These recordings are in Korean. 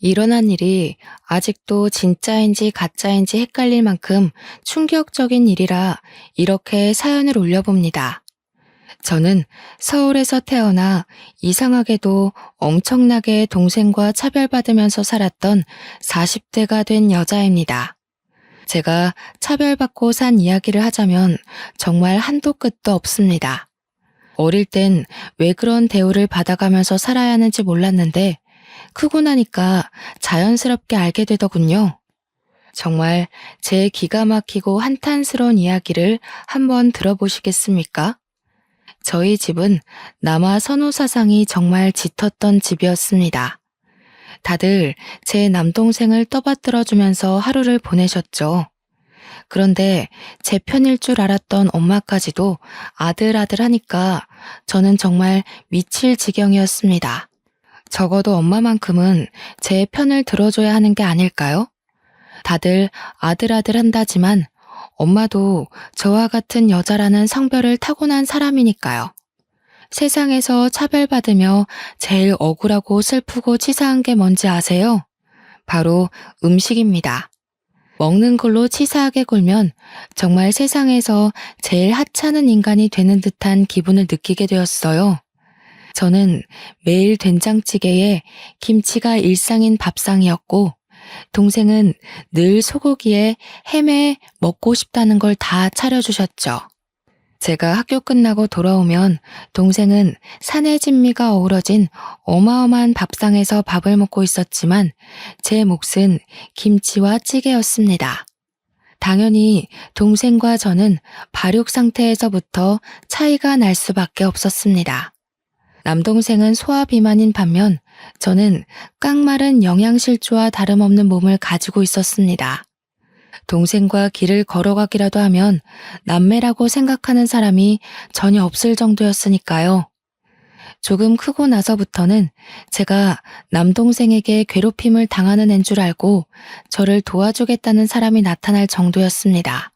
일어난 일이 아직도 진짜인지 가짜인지 헷갈릴 만큼 충격적인 일이라 이렇게 사연을 올려봅니다. 저는 서울에서 태어나 이상하게도 엄청나게 동생과 차별받으면서 살았던 40대가 된 여자입니다. 제가 차별받고 산 이야기를 하자면 정말 한도 끝도 없습니다. 어릴 땐 왜 그런 대우를 받아가면서 살아야 하는지 몰랐는데 크고 나니까 자연스럽게 알게 되더군요. 정말 제 기가 막히고 한탄스러운 이야기를 한번 들어보시겠습니까? 저희 집은 남아 선호 사상이 정말 짙었던 집이었습니다. 다들 제 남동생을 떠받들어 주면서 하루를 보내셨죠. 그런데 제 편일 줄 알았던 엄마까지도 아들 하니까 저는 정말 미칠 지경이었습니다. 적어도 엄마만큼은 제 편을 들어줘야 하는 게 아닐까요? 다들 아들 한다지만 엄마도 저와 같은 여자라는 성별을 타고난 사람이니까요. 세상에서 차별받으며 제일 억울하고 슬프고 치사한 게 뭔지 아세요? 바로 음식입니다. 먹는 걸로 치사하게 굴면 정말 세상에서 제일 하찮은 인간이 되는 듯한 기분을 느끼게 되었어요. 저는 매일 된장찌개에 김치가 일상인 밥상이었고, 동생은 늘 소고기에 햄에 먹고 싶다는 걸 다 차려주셨죠. 제가 학교 끝나고 돌아오면 동생은 산의 진미가 어우러진 어마어마한 밥상에서 밥을 먹고 있었지만 제 몫은 김치와 찌개였습니다. 당연히 동생과 저는 발육 상태에서부터 차이가 날 수밖에 없었습니다. 남동생은 소화비만인 반면 저는 깡마른 영양실조와 다름없는 몸을 가지고 있었습니다. 동생과 길을 걸어가기라도 하면 남매라고 생각하는 사람이 전혀 없을 정도였으니까요. 조금 크고 나서부터는 제가 남동생에게 괴롭힘을 당하는 앤 줄 알고 저를 도와주겠다는 사람이 나타날 정도였습니다.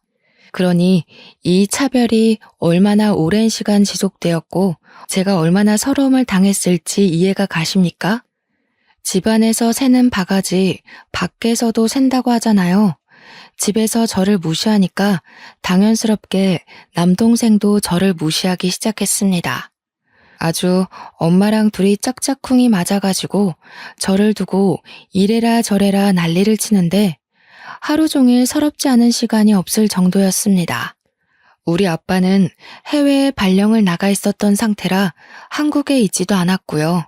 그러니 이 차별이 얼마나 오랜 시간 지속되었고 제가 얼마나 서러움을 당했을지 이해가 가십니까? 집안에서 새는 바가지 밖에서도 샌다고 하잖아요. 집에서 저를 무시하니까 당연스럽게 남동생도 저를 무시하기 시작했습니다. 아주 엄마랑 둘이 짝짝꿍이 맞아가지고 저를 두고 이래라 저래라 난리를 치는데 하루 종일 서럽지 않은 시간이 없을 정도였습니다. 우리 아빠는 해외에 발령을 나가 있었던 상태라 한국에 있지도 않았고요.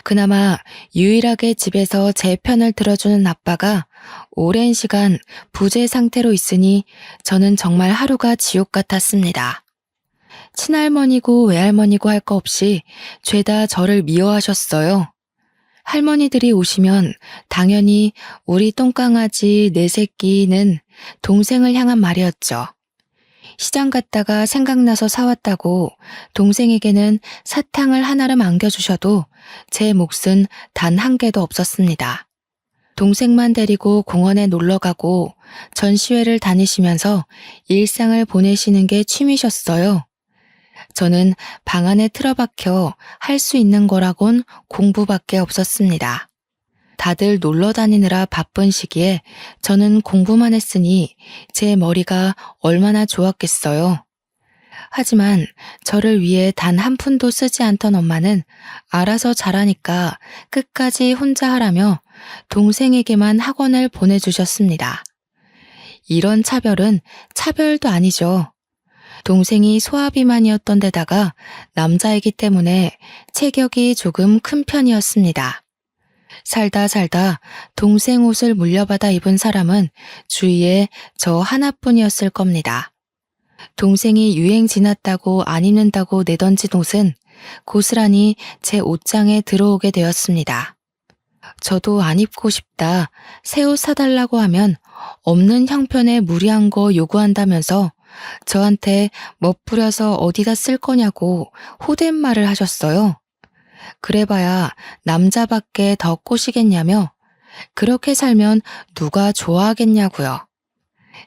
그나마 유일하게 집에서 제 편을 들어주는 아빠가 오랜 시간 부재 상태로 있으니 저는 정말 하루가 지옥 같았습니다. 친할머니고 외할머니고 할 거 없이 죄다 저를 미워하셨어요. 할머니들이 오시면 당연히 우리 똥강아지 내 새끼는 동생을 향한 말이었죠. 시장 갔다가 생각나서 사왔다고 동생에게는 사탕을 하나를 안겨주셔도 제 몫은 단 한 개도 없었습니다. 동생만 데리고 공원에 놀러가고 전시회를 다니시면서 일상을 보내시는 게 취미셨어요. 저는 방 안에 틀어박혀 할 수 있는 거라곤 공부밖에 없었습니다. 다들 놀러 다니느라 바쁜 시기에 저는 공부만 했으니 제 머리가 얼마나 좋았겠어요. 하지만 저를 위해 단 한 푼도 쓰지 않던 엄마는 알아서 잘하니까 끝까지 혼자 하라며 동생에게만 학원을 보내주셨습니다. 이런 차별은 차별도 아니죠. 동생이 소아비만이었던 데다가 남자이기 때문에 체격이 조금 큰 편이었습니다. 살다 동생 옷을 물려받아 입은 사람은 주위에 저 하나뿐이었을 겁니다. 동생이 유행 지났다고 안 입는다고 내던진 옷은 고스란히 제 옷장에 들어오게 되었습니다. 저도 안 입고 싶다, 새 옷 사달라고 하면 없는 형편에 무리한 거 요구한다면서 저한테 멋부려서 어디다 쓸 거냐고 호댓말을 하셨어요. 그래봐야 남자밖에 더 꼬시겠냐며 그렇게 살면 누가 좋아하겠냐고요.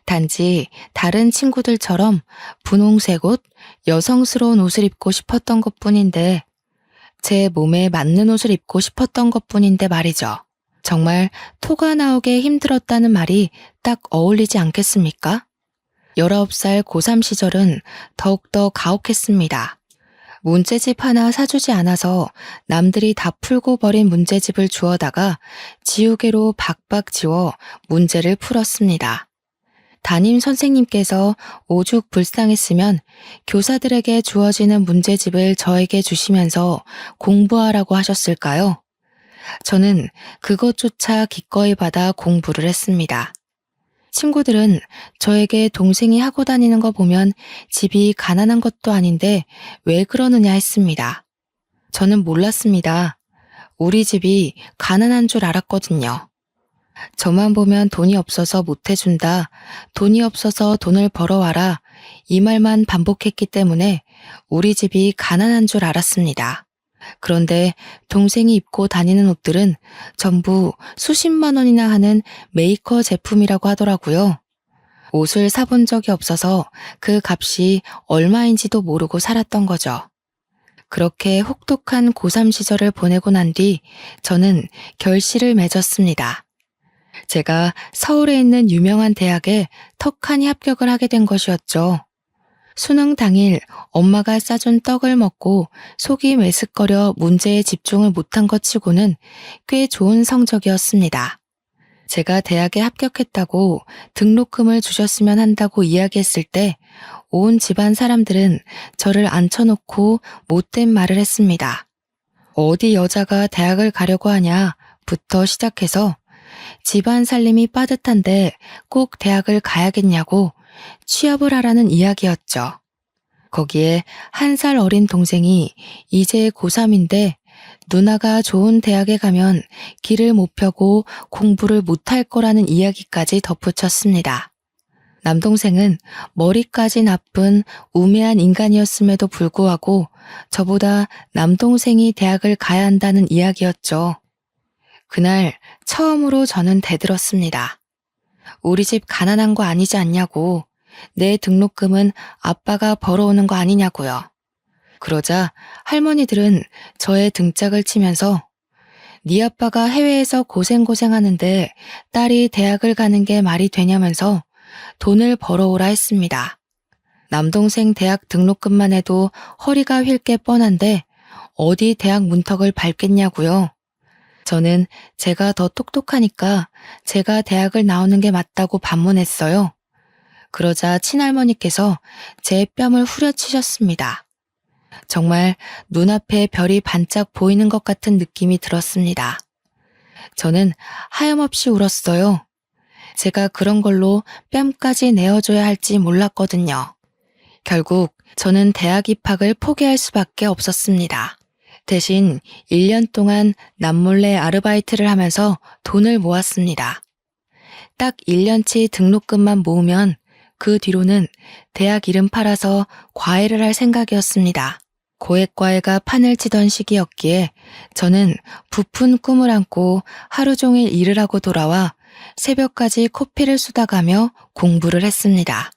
단지 다른 친구들처럼 분홍색 옷, 여성스러운 옷을 입고 싶었던 것뿐인데 제 몸에 맞는 옷을 입고 싶었던 것뿐인데 말이죠. 정말 토가 나오게 힘들었다는 말이 딱 어울리지 않겠습니까? 19살 고3 시절은 더욱더 가혹했습니다. 문제집 하나 사주지 않아서 남들이 다 풀고 버린 문제집을 주워다가 지우개로 박박 지워 문제를 풀었습니다. 담임 선생님께서 오죽 불쌍했으면 교사들에게 주어지는 문제집을 저에게 주시면서 공부하라고 하셨을까요? 저는 그것조차 기꺼이 받아 공부를 했습니다. 친구들은 저에게 동생이 하고 다니는 거 보면 집이 가난한 것도 아닌데 왜 그러느냐 했습니다. 저는 몰랐습니다. 우리 집이 가난한 줄 알았거든요. 저만 보면 돈이 없어서 못 해준다. 돈이 없어서 돈을 벌어와라. 이 말만 반복했기 때문에 우리 집이 가난한 줄 알았습니다. 그런데 동생이 입고 다니는 옷들은 전부 수십만 원이나 하는 메이커 제품이라고 하더라고요. 옷을 사본 적이 없어서 그 값이 얼마인지도 모르고 살았던 거죠. 그렇게 혹독한 고3 시절을 보내고 난 뒤 저는 결실을 맺었습니다. 제가 서울에 있는 유명한 대학에 턱하니 합격을 하게 된 것이었죠. 수능 당일 엄마가 싸준 떡을 먹고 속이 메스꺼려 문제에 집중을 못한 것 치고는 꽤 좋은 성적이었습니다. 제가 대학에 합격했다고 등록금을 주셨으면 한다고 이야기했을 때 온 집안 사람들은 저를 앉혀놓고 못된 말을 했습니다. 어디 여자가 대학을 가려고 하냐부터 시작해서 집안 살림이 빠듯한데 꼭 대학을 가야겠냐고 취업을 하라는 이야기였죠. 거기에 1살 어린 동생이 이제 고3인데 누나가 좋은 대학에 가면 길을 못 펴고 공부를 못할 거라는 이야기까지 덧붙였습니다. 남동생은 머리까지 나쁜 우매한 인간이었음에도 불구하고 저보다 남동생이 대학을 가야 한다는 이야기였죠. 그날 처음으로 저는 대들었습니다. 우리 집 가난한 거 아니지 않냐고. 내 등록금은 아빠가 벌어오는 거 아니냐고요. 그러자 할머니들은 저의 등짝을 치면서 네 아빠가 해외에서 고생하는데 딸이 대학을 가는 게 말이 되냐면서 돈을 벌어오라 했습니다. 남동생 대학 등록금만 해도 허리가 휠 게 뻔한데 어디 대학 문턱을 밟겠냐고요. 저는 제가 더 똑똑하니까 제가 대학을 나오는 게 맞다고 반문했어요. 그러자 친할머니께서 제 뺨을 후려치셨습니다. 정말 눈앞에 별이 반짝 보이는 것 같은 느낌이 들었습니다. 저는 하염없이 울었어요. 제가 그런 걸로 뺨까지 내어줘야 할지 몰랐거든요. 결국 저는 대학 입학을 포기할 수밖에 없었습니다. 대신 1년 동안 남몰래 아르바이트를 하면서 돈을 모았습니다. 딱 1년치 등록금만 모으면 그 뒤로는 대학 이름 팔아서 과외를 할 생각이었습니다. 고액과외가 판을 치던 시기였기에 저는 부푼 꿈을 안고 하루 종일 일을 하고 돌아와 새벽까지 코피를 쏟아가며 공부를 했습니다.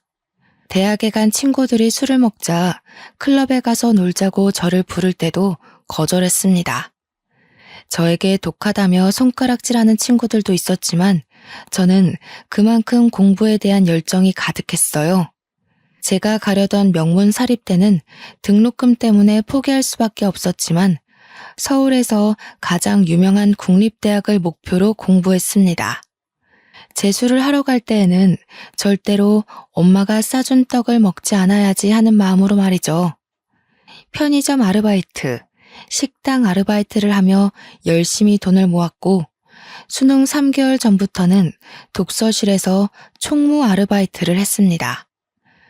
대학에 간 친구들이 술을 먹자 클럽에 가서 놀자고 저를 부를 때도 거절했습니다. 저에게 독하다며 손가락질하는 친구들도 있었지만 저는 그만큼 공부에 대한 열정이 가득했어요. 제가 가려던 명문 사립대는 등록금 때문에 포기할 수밖에 없었지만 서울에서 가장 유명한 국립대학을 목표로 공부했습니다. 재수를 하러 갈 때에는 절대로 엄마가 싸준 떡을 먹지 않아야지 하는 마음으로 말이죠. 편의점 아르바이트, 식당 아르바이트를 하며 열심히 돈을 모았고 수능 3개월 전부터는 독서실에서 총무 아르바이트를 했습니다.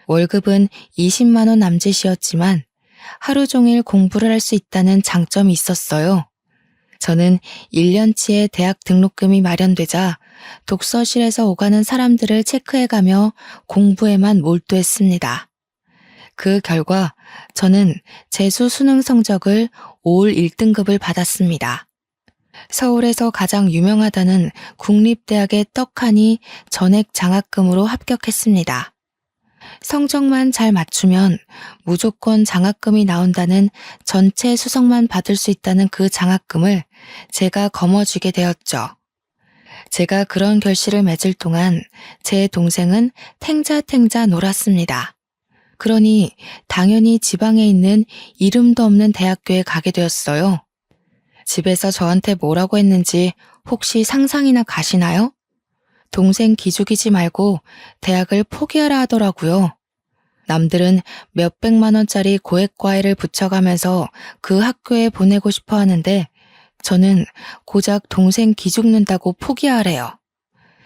월급은 20만 원 남짓이었지만 하루 종일 공부를 할 수 있다는 장점이 있었어요. 저는 1년치의 대학 등록금이 마련되자 독서실에서 오가는 사람들을 체크해가며 공부에만 몰두했습니다. 그 결과 저는 재수 수능 성적을 올 1등급을 받았습니다. 서울에서 가장 유명하다는 국립대학의 떡하니 전액 장학금으로 합격했습니다. 성적만 잘 맞추면 무조건 장학금이 나온다는 전체 수석만 받을 수 있다는 그 장학금을 제가 거머쥐게 되었죠. 제가 그런 결실을 맺을 동안 제 동생은 탱자탱자 놀았습니다. 그러니 당연히 지방에 있는 이름도 없는 대학교에 가게 되었어요. 집에서 저한테 뭐라고 했는지 혹시 상상이나 가시나요? 동생 기죽이지 말고 대학을 포기하라 하더라고요. 남들은 몇백만 원짜리 고액과외를 붙여가면서 그 학교에 보내고 싶어 하는데 저는 고작 동생 기죽는다고 포기하래요.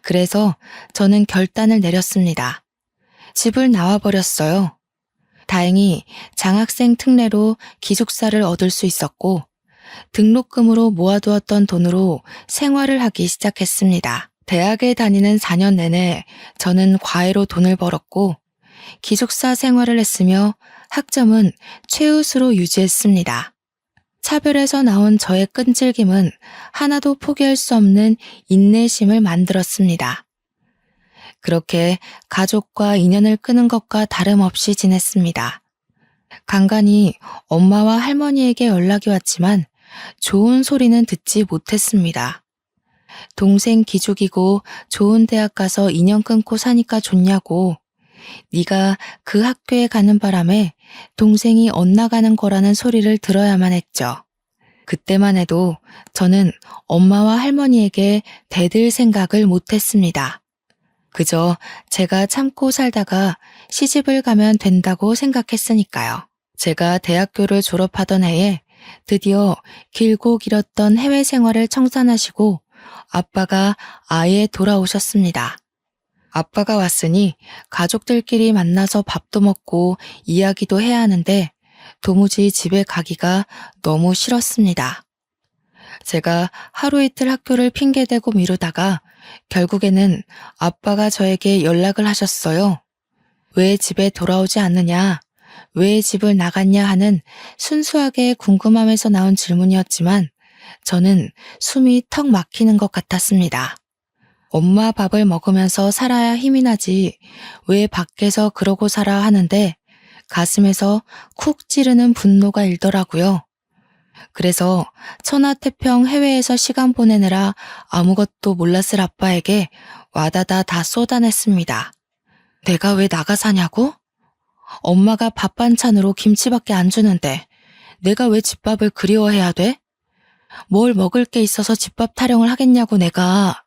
그래서 저는 결단을 내렸습니다. 집을 나와버렸어요. 다행히 장학생 특례로 기숙사를 얻을 수 있었고 등록금으로 모아두었던 돈으로 생활을 하기 시작했습니다. 대학에 다니는 4년 내내 저는 과외로 돈을 벌었고 기숙사 생활을 했으며 학점은 최우수로 유지했습니다. 차별에서 나온 저의 끈질김은 하나도 포기할 수 없는 인내심을 만들었습니다. 그렇게 가족과 인연을 끄는 것과 다름없이 지냈습니다. 간간히 엄마와 할머니에게 연락이 왔지만 좋은 소리는 듣지 못했습니다. 동생 기죽이고 좋은 대학 가서 인연 끊고 사니까 좋냐고, 네가 그 학교에 가는 바람에 동생이 엇나가는 거라는 소리를 들어야만 했죠. 그때만 해도 저는 엄마와 할머니에게 대들 생각을 못했습니다. 그저 제가 참고 살다가 시집을 가면 된다고 생각했으니까요. 제가 대학교를 졸업하던 해에 드디어 길고 길었던 해외 생활을 청산하시고 아빠가 아예 돌아오셨습니다. 아빠가 왔으니 가족들끼리 만나서 밥도 먹고 이야기도 해야 하는데 도무지 집에 가기가 너무 싫었습니다. 제가 하루 이틀 학교를 핑계대고 미루다가 결국에는 아빠가 저에게 연락을 하셨어요. 왜 집에 돌아오지 않느냐, 왜 집을 나갔냐 하는 순수하게 궁금함에서 나온 질문이었지만 저는 숨이 턱 막히는 것 같았습니다. 엄마 밥을 먹으면서 살아야 힘이 나지 왜 밖에서 그러고 살아 하는데 가슴에서 쿡 찌르는 분노가 일더라고요. 그래서 천하태평 해외에서 시간 보내느라 아무것도 몰랐을 아빠에게 와다다 다 쏟아냈습니다. 내가 왜 나가 사냐고? 엄마가 밥 반찬으로 김치밖에 안 주는데 내가 왜 집밥을 그리워해야 돼? 뭘 먹을 게 있어서 집밥 타령을 하겠냐고 내가.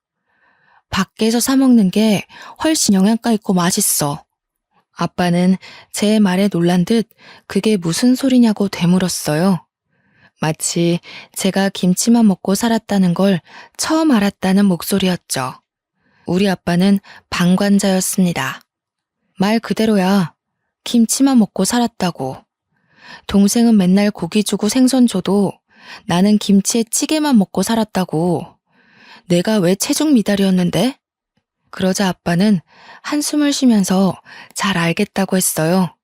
밖에서 사 먹는 게 훨씬 영양가 있고 맛있어. 아빠는 제 말에 놀란 듯 그게 무슨 소리냐고 되물었어요. 마치 제가 김치만 먹고 살았다는 걸 처음 알았다는 목소리였죠. 우리 아빠는 방관자였습니다. 말 그대로야. 김치만 먹고 살았다고. 동생은 맨날 고기 주고 생선 줘도 나는 김치에 찌개만 먹고 살았다고. 내가 왜 체중 미달이었는데? 그러자 아빠는 한숨을 쉬면서 잘 알겠다고 했어요.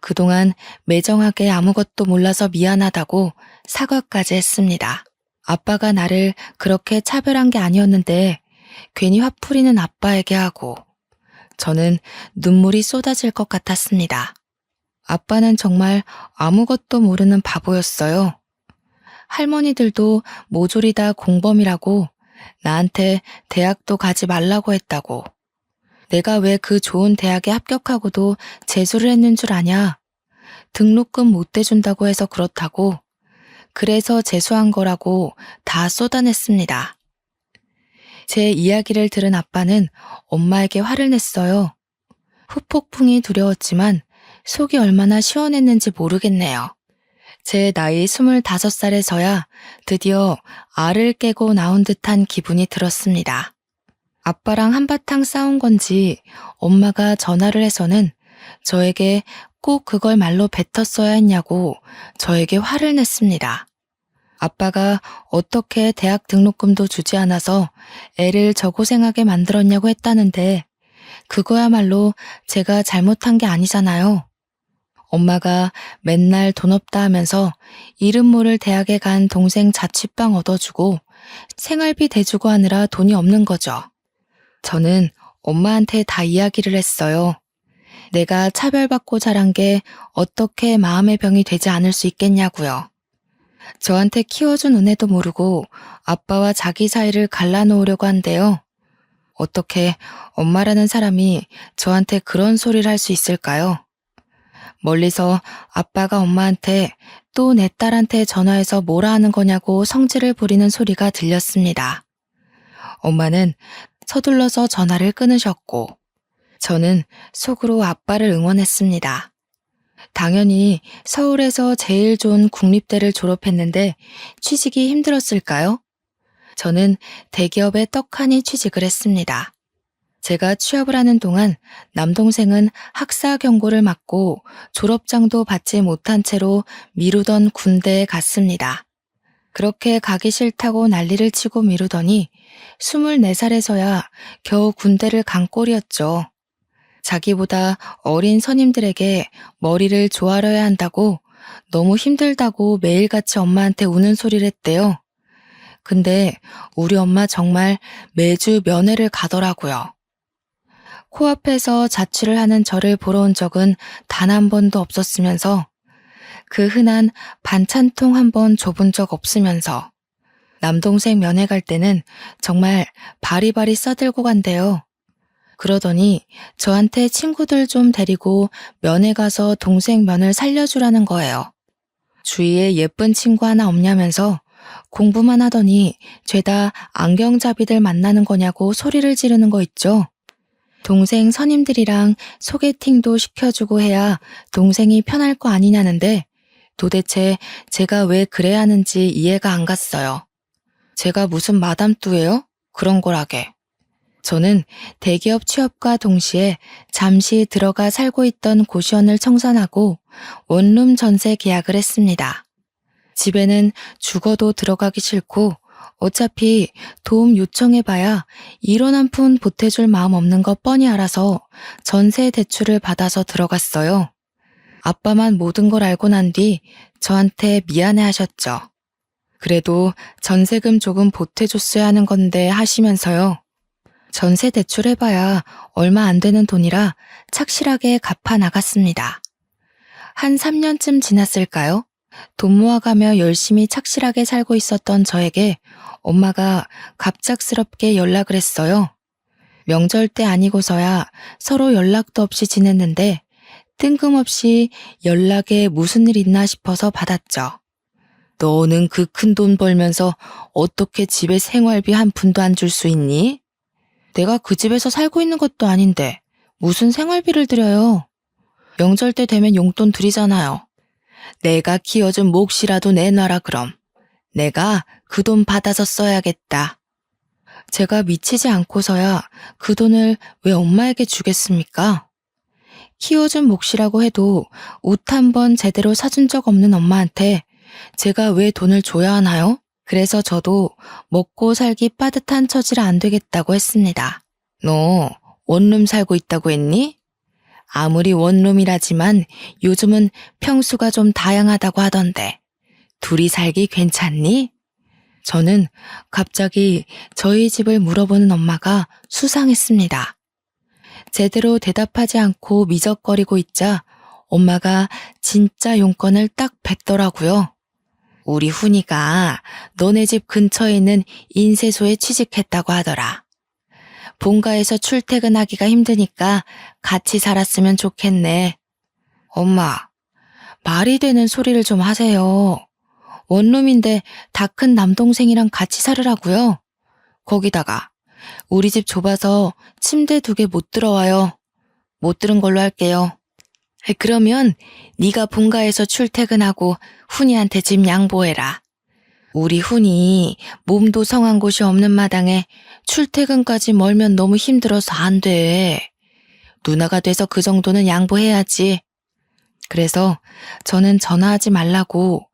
그동안 매정하게 아무것도 몰라서 미안하다고 사과까지 했습니다. 아빠가 나를 그렇게 차별한 게 아니었는데 괜히 화풀이는 아빠에게 하고 저는 눈물이 쏟아질 것 같았습니다. 아빠는 정말 아무것도 모르는 바보였어요. 할머니들도 모조리 다 공범이라고 나한테 대학도 가지 말라고 했다고. 내가 왜 그 좋은 대학에 합격하고도 재수를 했는 줄 아냐? 등록금 못 대준다고 해서 그렇다고. 그래서 재수한 거라고 다 쏟아냈습니다. 제 이야기를 들은 아빠는 엄마에게 화를 냈어요. 후폭풍이 두려웠지만 속이 얼마나 시원했는지 모르겠네요. 제 나이 25살에서야 드디어 알을 깨고 나온 듯한 기분이 들었습니다. 아빠랑 한바탕 싸운 건지 엄마가 전화를 해서는 저에게 꼭 그걸 말로 뱉었어야 했냐고 저에게 화를 냈습니다. 아빠가 어떻게 대학 등록금도 주지 않아서 애를 저 고생하게 만들었냐고 했다는데 그거야말로 제가 잘못한 게 아니잖아요. 엄마가 맨날 돈 없다 하면서 이름 모를 대학에 간 동생 자취방 얻어주고 생활비 대주고 하느라 돈이 없는 거죠. 저는 엄마한테 다 이야기를 했어요. 내가 차별받고 자란 게 어떻게 마음의 병이 되지 않을 수 있겠냐고요. 저한테 키워준 은혜도 모르고 아빠와 자기 사이를 갈라놓으려고 한대요. 어떻게 엄마라는 사람이 저한테 그런 소리를 할 수 있을까요? 멀리서 아빠가 엄마한테 또 내 딸한테 전화해서 뭐라 하는 거냐고 성질을 부리는 소리가 들렸습니다. 엄마는 서둘러서 전화를 끊으셨고, 저는 속으로 아빠를 응원했습니다. 당연히 서울에서 제일 좋은 국립대를 졸업했는데 취직이 힘들었을까요? 저는 대기업에 떡하니 취직을 했습니다. 제가 취업을 하는 동안 남동생은 학사 경고를 맞고 졸업장도 받지 못한 채로 미루던 군대에 갔습니다. 그렇게 가기 싫다고 난리를 치고 미루더니 24살에서야 겨우 군대를 간 꼴이었죠. 자기보다 어린 선임들에게 머리를 조아려야 한다고 너무 힘들다고 매일같이 엄마한테 우는 소리를 했대요. 근데 우리 엄마 정말 매주 면회를 가더라고요. 코앞에서 자취를 하는 저를 보러 온 적은 단 한 번도 없었으면서 그 흔한 반찬통 한 번 줘본 적 없으면서 남동생 면회 갈 때는 정말 바리바리 싸들고 간대요. 그러더니 저한테 친구들 좀 데리고 면회 가서 동생 면을 살려주라는 거예요. 주위에 예쁜 친구 하나 없냐면서 공부만 하더니 죄다 안경잡이들 만나는 거냐고 소리를 지르는 거 있죠. 동생 선임들이랑 소개팅도 시켜주고 해야 동생이 편할 거 아니냐는데 도대체 제가 왜 그래야 하는지 이해가 안 갔어요. 제가 무슨 마담뚜예요? 그런 거라게. 저는 대기업 취업과 동시에 잠시 들어가 살고 있던 고시원을 청산하고 원룸 전세 계약을 했습니다. 집에는 죽어도 들어가기 싫고 어차피 도움 요청해봐야 1원 한 푼 보태줄 마음 없는 거 뻔히 알아서 전세 대출을 받아서 들어갔어요. 아빠만 모든 걸 알고 난 뒤 저한테 미안해 하셨죠. 그래도 전세금 조금 보태줬어야 하는 건데 하시면서요. 전세 대출해봐야 얼마 안 되는 돈이라 착실하게 갚아 나갔습니다. 한 3년쯤 지났을까요? 돈 모아가며 열심히 착실하게 살고 있었던 저에게 엄마가 갑작스럽게 연락을 했어요. 명절 때 아니고서야 서로 연락도 없이 지냈는데 뜬금없이 연락에 무슨 일 있나 싶어서 받았죠. 너는 그 큰 돈 벌면서 어떻게 집에 생활비 한 푼도 안 줄 수 있니? 내가 그 집에서 살고 있는 것도 아닌데 무슨 생활비를 드려요? 명절 때 되면 용돈 드리잖아요. 내가 키워준 몫이라도 내놔라 그럼. 내가 그 돈 받아서 써야겠다. 제가 미치지 않고서야 그 돈을 왜 엄마에게 주겠습니까? 키워준 몫이라고 해도 옷 한 번 제대로 사준 적 없는 엄마한테 제가 왜 돈을 줘야 하나요? 그래서 저도 먹고 살기 빠듯한 처지라 안 되겠다고 했습니다. 너 원룸 살고 있다고 했니? 아무리 원룸이라지만 요즘은 평수가 좀 다양하다고 하던데 둘이 살기 괜찮니? 저는 갑자기 저희 집을 물어보는 엄마가 수상했습니다. 제대로 대답하지 않고 미적거리고 있자 엄마가 진짜 용건을 딱 뱉더라고요. 우리 훈이가 너네 집 근처에 있는 인쇄소에 취직했다고 하더라. 본가에서 출퇴근하기가 힘드니까 같이 살았으면 좋겠네. 엄마, 말이 되는 소리를 좀 하세요. 원룸인데 다 큰 남동생이랑 같이 살으라고요? 거기다가 우리 집 좁아서 침대 2개 못 들어와요. 못 들은 걸로 할게요. 그러면 네가 본가에서 출퇴근하고 훈이한테 집 양보해라. 우리 훈이 몸도 성한 곳이 없는 마당에 출퇴근까지 멀면 너무 힘들어서 안 돼. 누나가 돼서 그 정도는 양보해야지. 그래서 저는 전화하지 말라고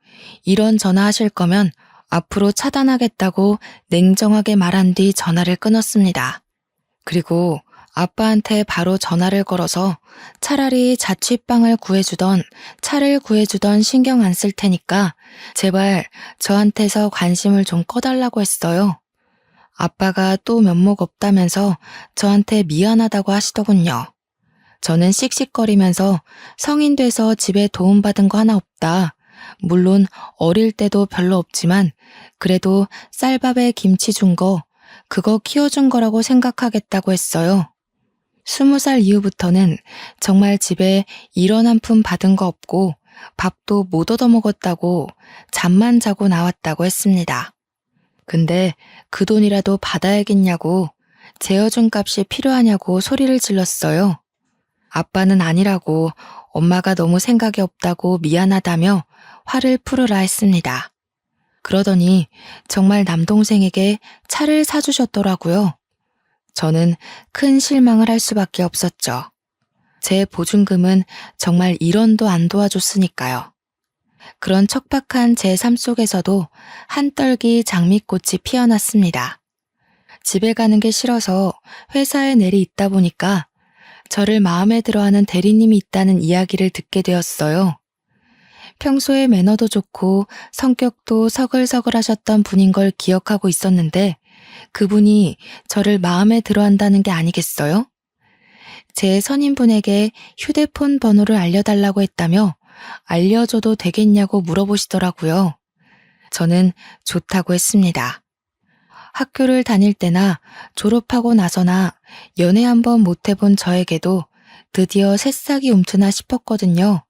이런 전화하실 거면 앞으로 차단하겠다고 냉정하게 말한 뒤 전화를 끊었습니다. 그리고 아빠한테 바로 전화를 걸어서 차라리 자취방을 구해주던 차를 구해주던 신경 안 쓸 테니까 제발 저한테서 관심을 좀 꺼달라고 했어요. 아빠가 또 면목 없다면서 저한테 미안하다고 하시더군요. 저는 씩씩거리면서 성인 돼서 집에 도움받은 거 하나 없다. 물론 어릴 때도 별로 없지만 그래도 쌀밥에 김치 준 거 그거 키워준 거라고 생각하겠다고 했어요. 20살 이후부터는 정말 집에 이런 한 푼 받은 거 없고 밥도 못 얻어먹었다고 잠만 자고 나왔다고 했습니다. 근데 그 돈이라도 받아야겠냐고 재워준 값이 필요하냐고 소리를 질렀어요. 아빠는 아니라고 엄마가 너무 생각이 없다고 미안하다며 화를 풀으라 했습니다. 그러더니 정말 남동생에게 차를 사주셨더라고요. 저는 큰 실망을 할 수밖에 없었죠. 제 보증금은 정말 1원도 안 도와줬으니까요. 그런 척박한 제 삶 속에서도 한떨기 장미꽃이 피어났습니다. 집에 가는 게 싫어서 회사에 내리 있다 보니까 저를 마음에 들어하는 대리님이 있다는 이야기를 듣게 되었어요. 평소에 매너도 좋고 성격도 서글서글하셨던 분인 걸 기억하고 있었는데 그분이 저를 마음에 들어한다는 게 아니겠어요? 제 선임분에게 휴대폰 번호를 알려달라고 했다며 알려줘도 되겠냐고 물어보시더라고요. 저는 좋다고 했습니다. 학교를 다닐 때나 졸업하고 나서나 연애 한번 못 해본 저에게도 드디어 새싹이 움트나 싶었거든요.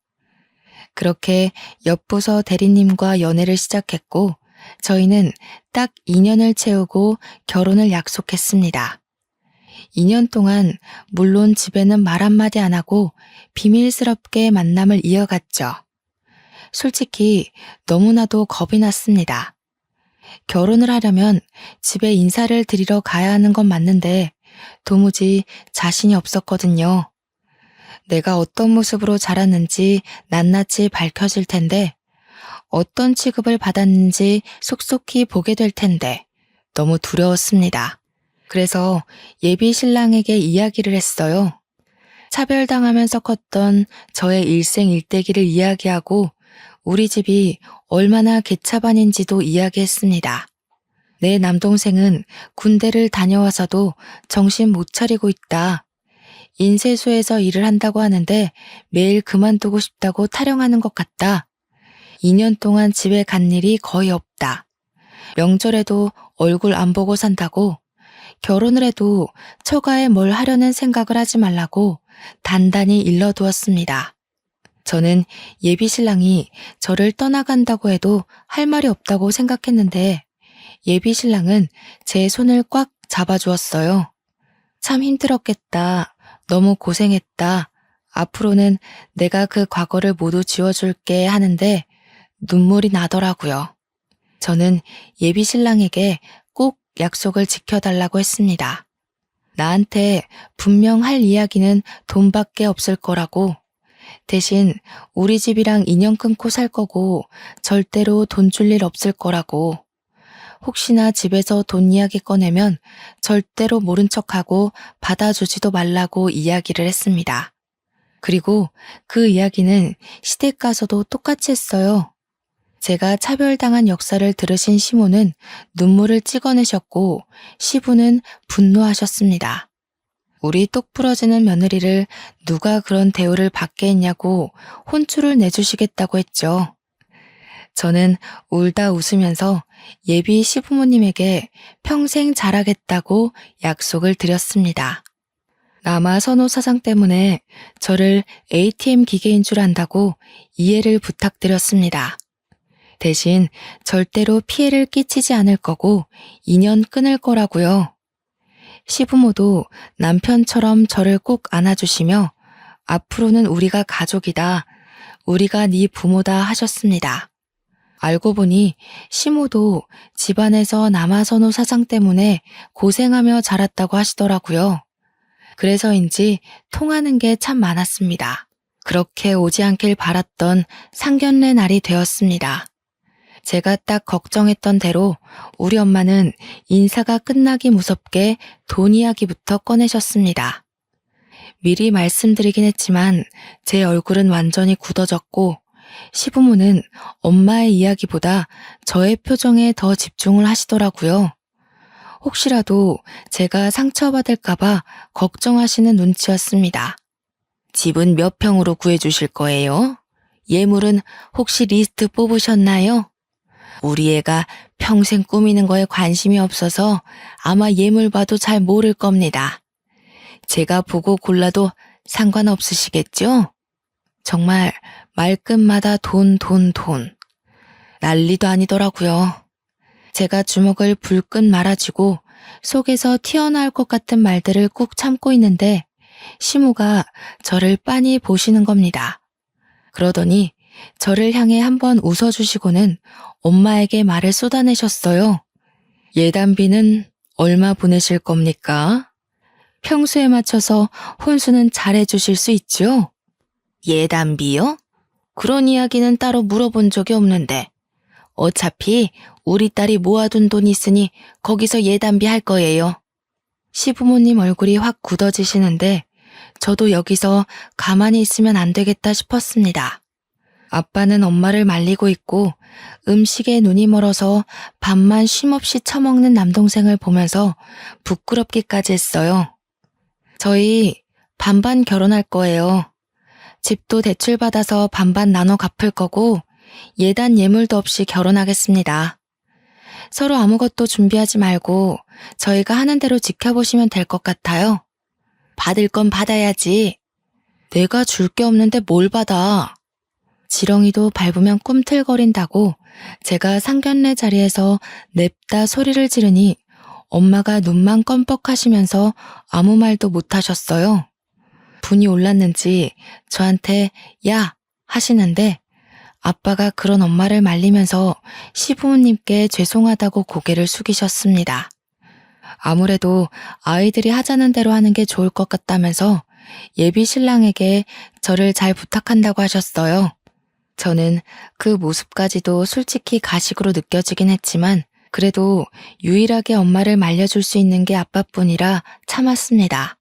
그렇게 옆부서 대리님과 연애를 시작했고 저희는 딱 2년을 채우고 결혼을 약속했습니다. 2년 동안 물론 집에는 말 한마디 안 하고 비밀스럽게 만남을 이어갔죠. 솔직히 너무나도 겁이 났습니다. 결혼을 하려면 집에 인사를 드리러 가야 하는 건 맞는데 도무지 자신이 없었거든요. 내가 어떤 모습으로 자랐는지 낱낱이 밝혀질 텐데 어떤 취급을 받았는지 속속히 보게 될 텐데 너무 두려웠습니다. 그래서 예비 신랑에게 이야기를 했어요. 차별당하면서 컸던 저의 일생일대기를 이야기하고 우리 집이 얼마나 개차반인지도 이야기했습니다. 내 남동생은 군대를 다녀와서도 정신 못 차리고 있다. 인쇄소에서 일을 한다고 하는데 매일 그만두고 싶다고 타령하는 것 같다. 2년 동안 집에 간 일이 거의 없다. 명절에도 얼굴 안 보고 산다고 결혼을 해도 처가에 뭘 하려는 생각을 하지 말라고 단단히 일러두었습니다. 저는 예비 신랑이 저를 떠나간다고 해도 할 말이 없다고 생각했는데 예비 신랑은 제 손을 꽉 잡아주었어요. 참 힘들었겠다. 너무 고생했다. 앞으로는 내가 그 과거를 모두 지워줄게 하는데 눈물이 나더라고요. 저는 예비 신랑에게 꼭 약속을 지켜달라고 했습니다. 나한테 분명 할 이야기는 돈밖에 없을 거라고. 대신 우리 집이랑 인연 끊고 살 거고 절대로 돈 줄 일 없을 거라고. 혹시나 집에서 돈 이야기 꺼내면 절대로 모른 척하고 받아주지도 말라고 이야기를 했습니다. 그리고 그 이야기는 시댁 가서도 똑같이 했어요. 제가 차별당한 역사를 들으신 시모는 눈물을 찍어내셨고 시부는 분노하셨습니다. 우리 똑 부러지는 며느리를 누가 그런 대우를 받게 했냐고 혼쭐을 내주시겠다고 했죠. 저는 울다 웃으면서 예비 시부모님에게 평생 잘하겠다고 약속을 드렸습니다. 남아 선호 사상 때문에 저를 ATM 기계인 줄 안다고 이해를 부탁드렸습니다. 대신 절대로 피해를 끼치지 않을 거고 인연 끊을 거라고요. 시부모도 남편처럼 저를 꼭 안아주시며 앞으로는 우리가 가족이다. 우리가 네 부모다 하셨습니다. 알고 보니 시모도 집안에서 남아선호 사상 때문에 고생하며 자랐다고 하시더라고요. 그래서인지 통하는 게 참 많았습니다. 그렇게 오지 않길 바랐던 상견례 날이 되었습니다. 제가 딱 걱정했던 대로 우리 엄마는 인사가 끝나기 무섭게 돈 이야기부터 꺼내셨습니다. 미리 말씀드리긴 했지만 제 얼굴은 완전히 굳어졌고 시부모는 엄마의 이야기보다 저의 표정에 더 집중을 하시더라고요. 혹시라도 제가 상처받을까봐 걱정하시는 눈치였습니다. 집은 몇 평으로 구해주실 거예요? 예물은 혹시 리스트 뽑으셨나요? 우리 애가 평생 꾸미는 거에 관심이 없어서 아마 예물 봐도 잘 모를 겁니다. 제가 보고 골라도 상관없으시겠죠? 정말 말끝마다 돈, 돈, 돈. 난리도 아니더라고요. 제가 주먹을 불끈 말아쥐고 속에서 튀어나올 것 같은 말들을 꾹 참고 있는데 시모가 저를 빤히 보시는 겁니다. 그러더니 저를 향해 한번 웃어주시고는 엄마에게 말을 쏟아내셨어요. 예단비는 얼마 보내실 겁니까? 평소에 맞춰서 혼수는 잘해주실 수 있죠? 예단비요? 그런 이야기는 따로 물어본 적이 없는데 어차피 우리 딸이 모아둔 돈이 있으니 거기서 예단비 할 거예요. 시부모님 얼굴이 확 굳어지시는데 저도 여기서 가만히 있으면 안 되겠다 싶었습니다. 아빠는 엄마를 말리고 있고 음식에 눈이 멀어서 밥만 쉼없이 처먹는 남동생을 보면서 부끄럽기까지 했어요. 저희 반반 결혼할 거예요. 집도 대출받아서 반반 나눠 갚을 거고 예단 예물도 없이 결혼하겠습니다. 서로 아무것도 준비하지 말고 저희가 하는 대로 지켜보시면 될 것 같아요. 받을 건 받아야지. 내가 줄 게 없는데 뭘 받아. 지렁이도 밟으면 꿈틀거린다고 제가 상견례 자리에서 냅다 소리를 지르니 엄마가 눈만 껌뻑하시면서 아무 말도 못하셨어요. 분이 올랐는지 저한테 야 하시는데 아빠가 그런 엄마를 말리면서 시부모님께 죄송하다고 고개를 숙이셨습니다. 아무래도 아이들이 하자는 대로 하는 게 좋을 것 같다면서 예비 신랑에게 저를 잘 부탁한다고 하셨어요. 저는 그 모습까지도 솔직히 가식으로 느껴지긴 했지만 그래도 유일하게 엄마를 말려줄 수 있는 게 아빠뿐이라 참았습니다.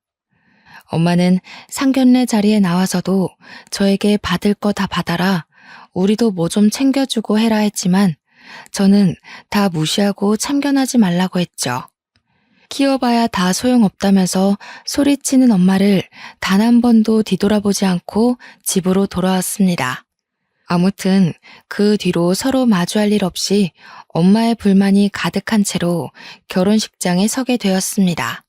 엄마는 상견례 자리에 나와서도 저에게 받을 거 다 받아라, 우리도 뭐 좀 챙겨주고 해라 했지만 저는 다 무시하고 참견하지 말라고 했죠. 키워봐야 다 소용없다면서 소리치는 엄마를 단 한 번도 뒤돌아보지 않고 집으로 돌아왔습니다. 아무튼 그 뒤로 서로 마주할 일 없이 엄마의 불만이 가득한 채로 결혼식장에 서게 되었습니다.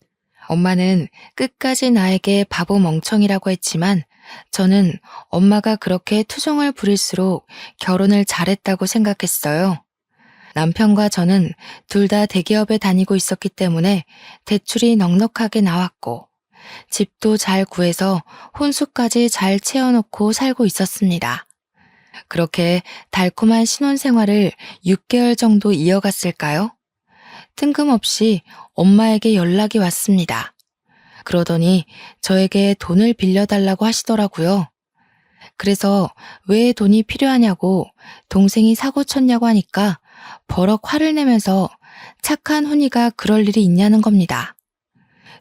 엄마는 끝까지 나에게 바보 멍청이라고 했지만 저는 엄마가 그렇게 투정을 부릴수록 결혼을 잘했다고 생각했어요. 남편과 저는 둘 다 대기업에 다니고 있었기 때문에 대출이 넉넉하게 나왔고 집도 잘 구해서 혼수까지 잘 채워놓고 살고 있었습니다. 그렇게 달콤한 신혼생활을 6개월 정도 이어갔을까요? 뜬금없이 엄마에게 연락이 왔습니다. 그러더니 저에게 돈을 빌려달라고 하시더라고요. 그래서 왜 돈이 필요하냐고 동생이 사고 쳤냐고 하니까 버럭 화를 내면서 착한 훈이가 그럴 일이 있냐는 겁니다.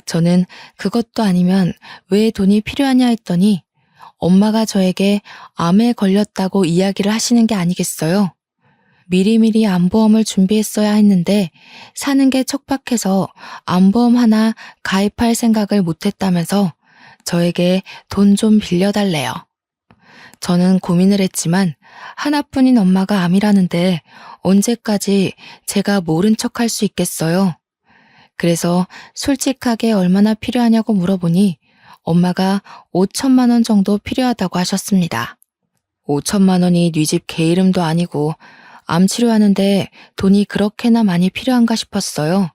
저는 그것도 아니면 왜 돈이 필요하냐 했더니 엄마가 저에게 암에 걸렸다고 이야기를 하시는 게 아니겠어요. 미리미리 암보험을 준비했어야 했는데 사는 게 척박해서 암보험 하나 가입할 생각을 못했다면서 저에게 돈 좀 빌려달래요. 저는 고민을 했지만 하나뿐인 엄마가 암이라는데 언제까지 제가 모른 척할 수 있겠어요. 그래서 솔직하게 얼마나 필요하냐고 물어보니 엄마가 5천만 원 정도 필요하다고 하셨습니다. 5천만 원이 네 집 개 이름도 아니고 암 치료하는데 돈이 그렇게나 많이 필요한가 싶었어요.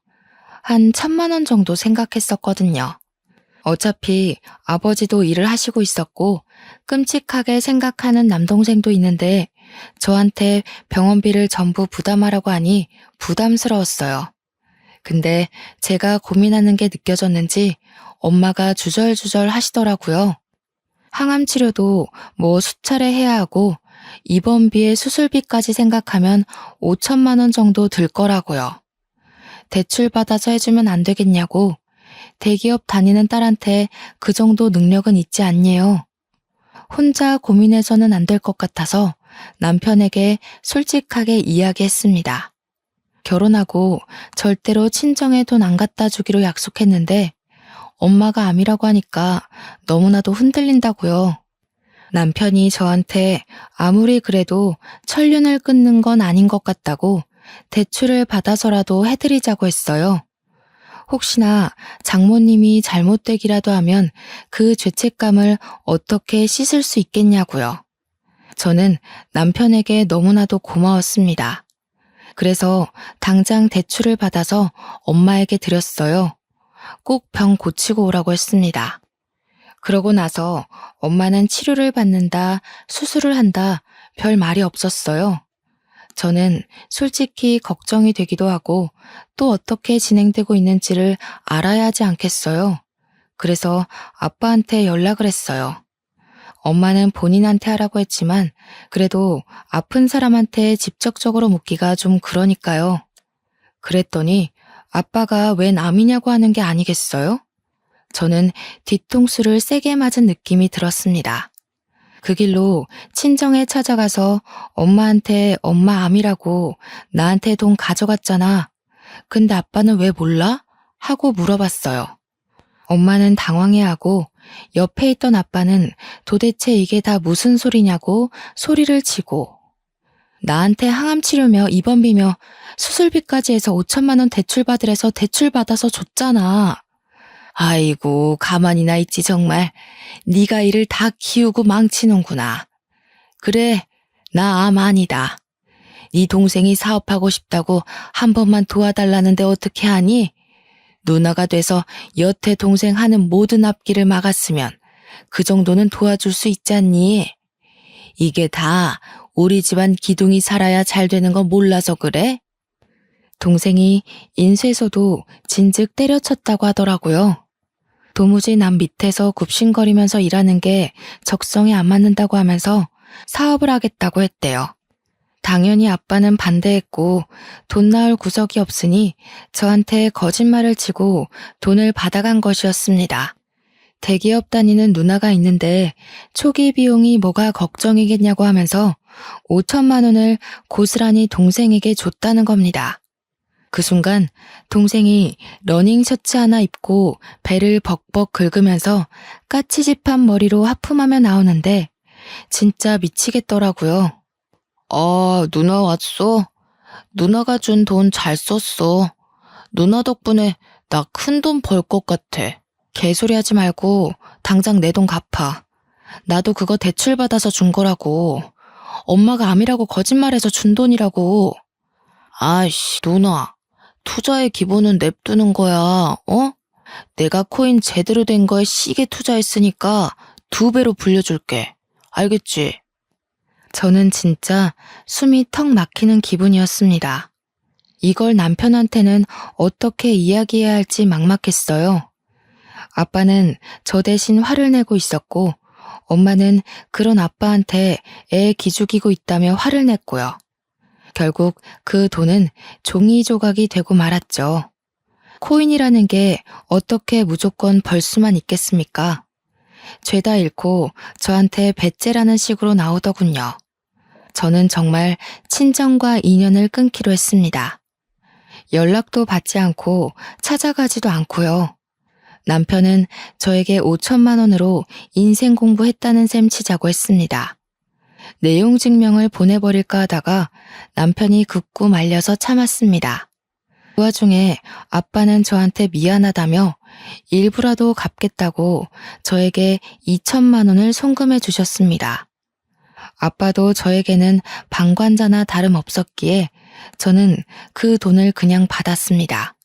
한 1,000만 원 정도 생각했었거든요. 어차피 아버지도 일을 하시고 있었고 끔찍하게 생각하는 남동생도 있는데 저한테 병원비를 전부 부담하라고 하니 부담스러웠어요. 근데 제가 고민하는 게 느껴졌는지 엄마가 주절주절 하시더라고요. 항암 치료도 뭐 수차례 해야 하고 입원비에 수술비까지 생각하면 5천만 원 정도 들 거라고요. 대출 받아서 해주면 안 되겠냐고. 대기업 다니는 딸한테 그 정도 능력은 있지 않네요. 혼자 고민해서는 안 될 것 같아서 남편에게 솔직하게 이야기했습니다. 결혼하고 절대로 친정에 돈 안 갖다 주기로 약속했는데 엄마가 암이라고 하니까 너무나도 흔들린다고요. 남편이 저한테 아무리 그래도 천륜을 끊는 건 아닌 것 같다고 대출을 받아서라도 해드리자고 했어요. 혹시나 장모님이 잘못되기라도 하면 그 죄책감을 어떻게 씻을 수 있겠냐고요. 저는 남편에게 너무나도 고마웠습니다. 그래서 당장 대출을 받아서 엄마에게 드렸어요. 꼭 병 고치고 오라고 했습니다. 그러고 나서 엄마는 치료를 받는다, 수술을 한다, 별 말이 없었어요. 저는 솔직히 걱정이 되기도 하고 또 어떻게 진행되고 있는지를 알아야 하지 않겠어요. 그래서 아빠한테 연락을 했어요. 엄마는 본인한테 하라고 했지만 그래도 아픈 사람한테 직접적으로 묻기가 좀 그러니까요. 그랬더니 아빠가 왜 남이냐고 하는 게 아니겠어요? 저는 뒤통수를 세게 맞은 느낌이 들었습니다. 그 길로 친정에 찾아가서 엄마한테 엄마 암이라고 나한테 돈 가져갔잖아. 근데 아빠는 왜 몰라? 하고 물어봤어요. 엄마는 당황해하고 옆에 있던 아빠는 도대체 이게 다 무슨 소리냐고 소리를 치고 나한테 항암 치료며 입원비며 수술비까지 해서 5천만 원 대출받으래서 대출받아서 줬잖아. 아이고 가만히나 있지 정말. 네가 이를 다 키우고 망치는구나. 그래 나 암 아니다. 네 동생이 사업하고 싶다고 한 번만 도와달라는데 어떻게 하니? 누나가 돼서 여태 동생 하는 모든 앞길을 막았으면 그 정도는 도와줄 수 있잖니. 이게 다 우리 집안 기둥이 살아야 잘 되는 거 몰라서 그래? 동생이 인쇄소도 진즉 때려쳤다고 하더라고요. 도무지 남 밑에서 굽신거리면서 일하는 게 적성에 안 맞는다고 하면서 사업을 하겠다고 했대요. 당연히 아빠는 반대했고 돈 나올 구석이 없으니 저한테 거짓말을 치고 돈을 받아간 것이었습니다. 대기업 다니는 누나가 있는데 초기 비용이 뭐가 걱정이겠냐고 하면서 5천만 원을 고스란히 동생에게 줬다는 겁니다. 그 순간 동생이 러닝 셔츠 하나 입고 배를 벅벅 긁으면서 까치집한 머리로 하품하며 나오는데 진짜 미치겠더라고요. 누나 왔어? 누나가 준 돈 잘 썼어. 누나 덕분에 나 큰 돈 벌 것 같아. 개소리 하지 말고 당장 내 돈 갚아. 나도 그거 대출 받아서 준 거라고. 엄마가 암이라고 거짓말해서 준 돈이라고. 아이씨, 누나. 투자의 기본은 냅두는 거야, 어? 내가 코인 제대로 된 거에 시게 투자했으니까 2배로 불려줄게. 알겠지? 저는 진짜 숨이 턱 막히는 기분이었습니다. 이걸 남편한테는 어떻게 이야기해야 할지 막막했어요. 아빠는 저 대신 화를 내고 있었고 엄마는 그런 아빠한테 애 기죽이고 있다며 화를 냈고요. 결국 그 돈은 종이 조각이 되고 말았죠. 코인이라는 게 어떻게 무조건 벌 수만 있겠습니까? 죄다 잃고 저한테 배째라는 식으로 나오더군요. 저는 정말 친정과 인연을 끊기로 했습니다. 연락도 받지 않고 찾아가지도 않고요. 남편은 저에게 5천만 원으로 인생 공부했다는 셈 치자고 했습니다. 내용 증명을 보내버릴까 하다가 남편이 굳고 말려서 참았습니다. 그 와중에 아빠는 저한테 미안하다며 일부라도 갚겠다고 저에게 2천만 원을 송금해 주셨습니다. 아빠도 저에게는 방관자나 다름없었기에 저는 그 돈을 그냥 받았습니다.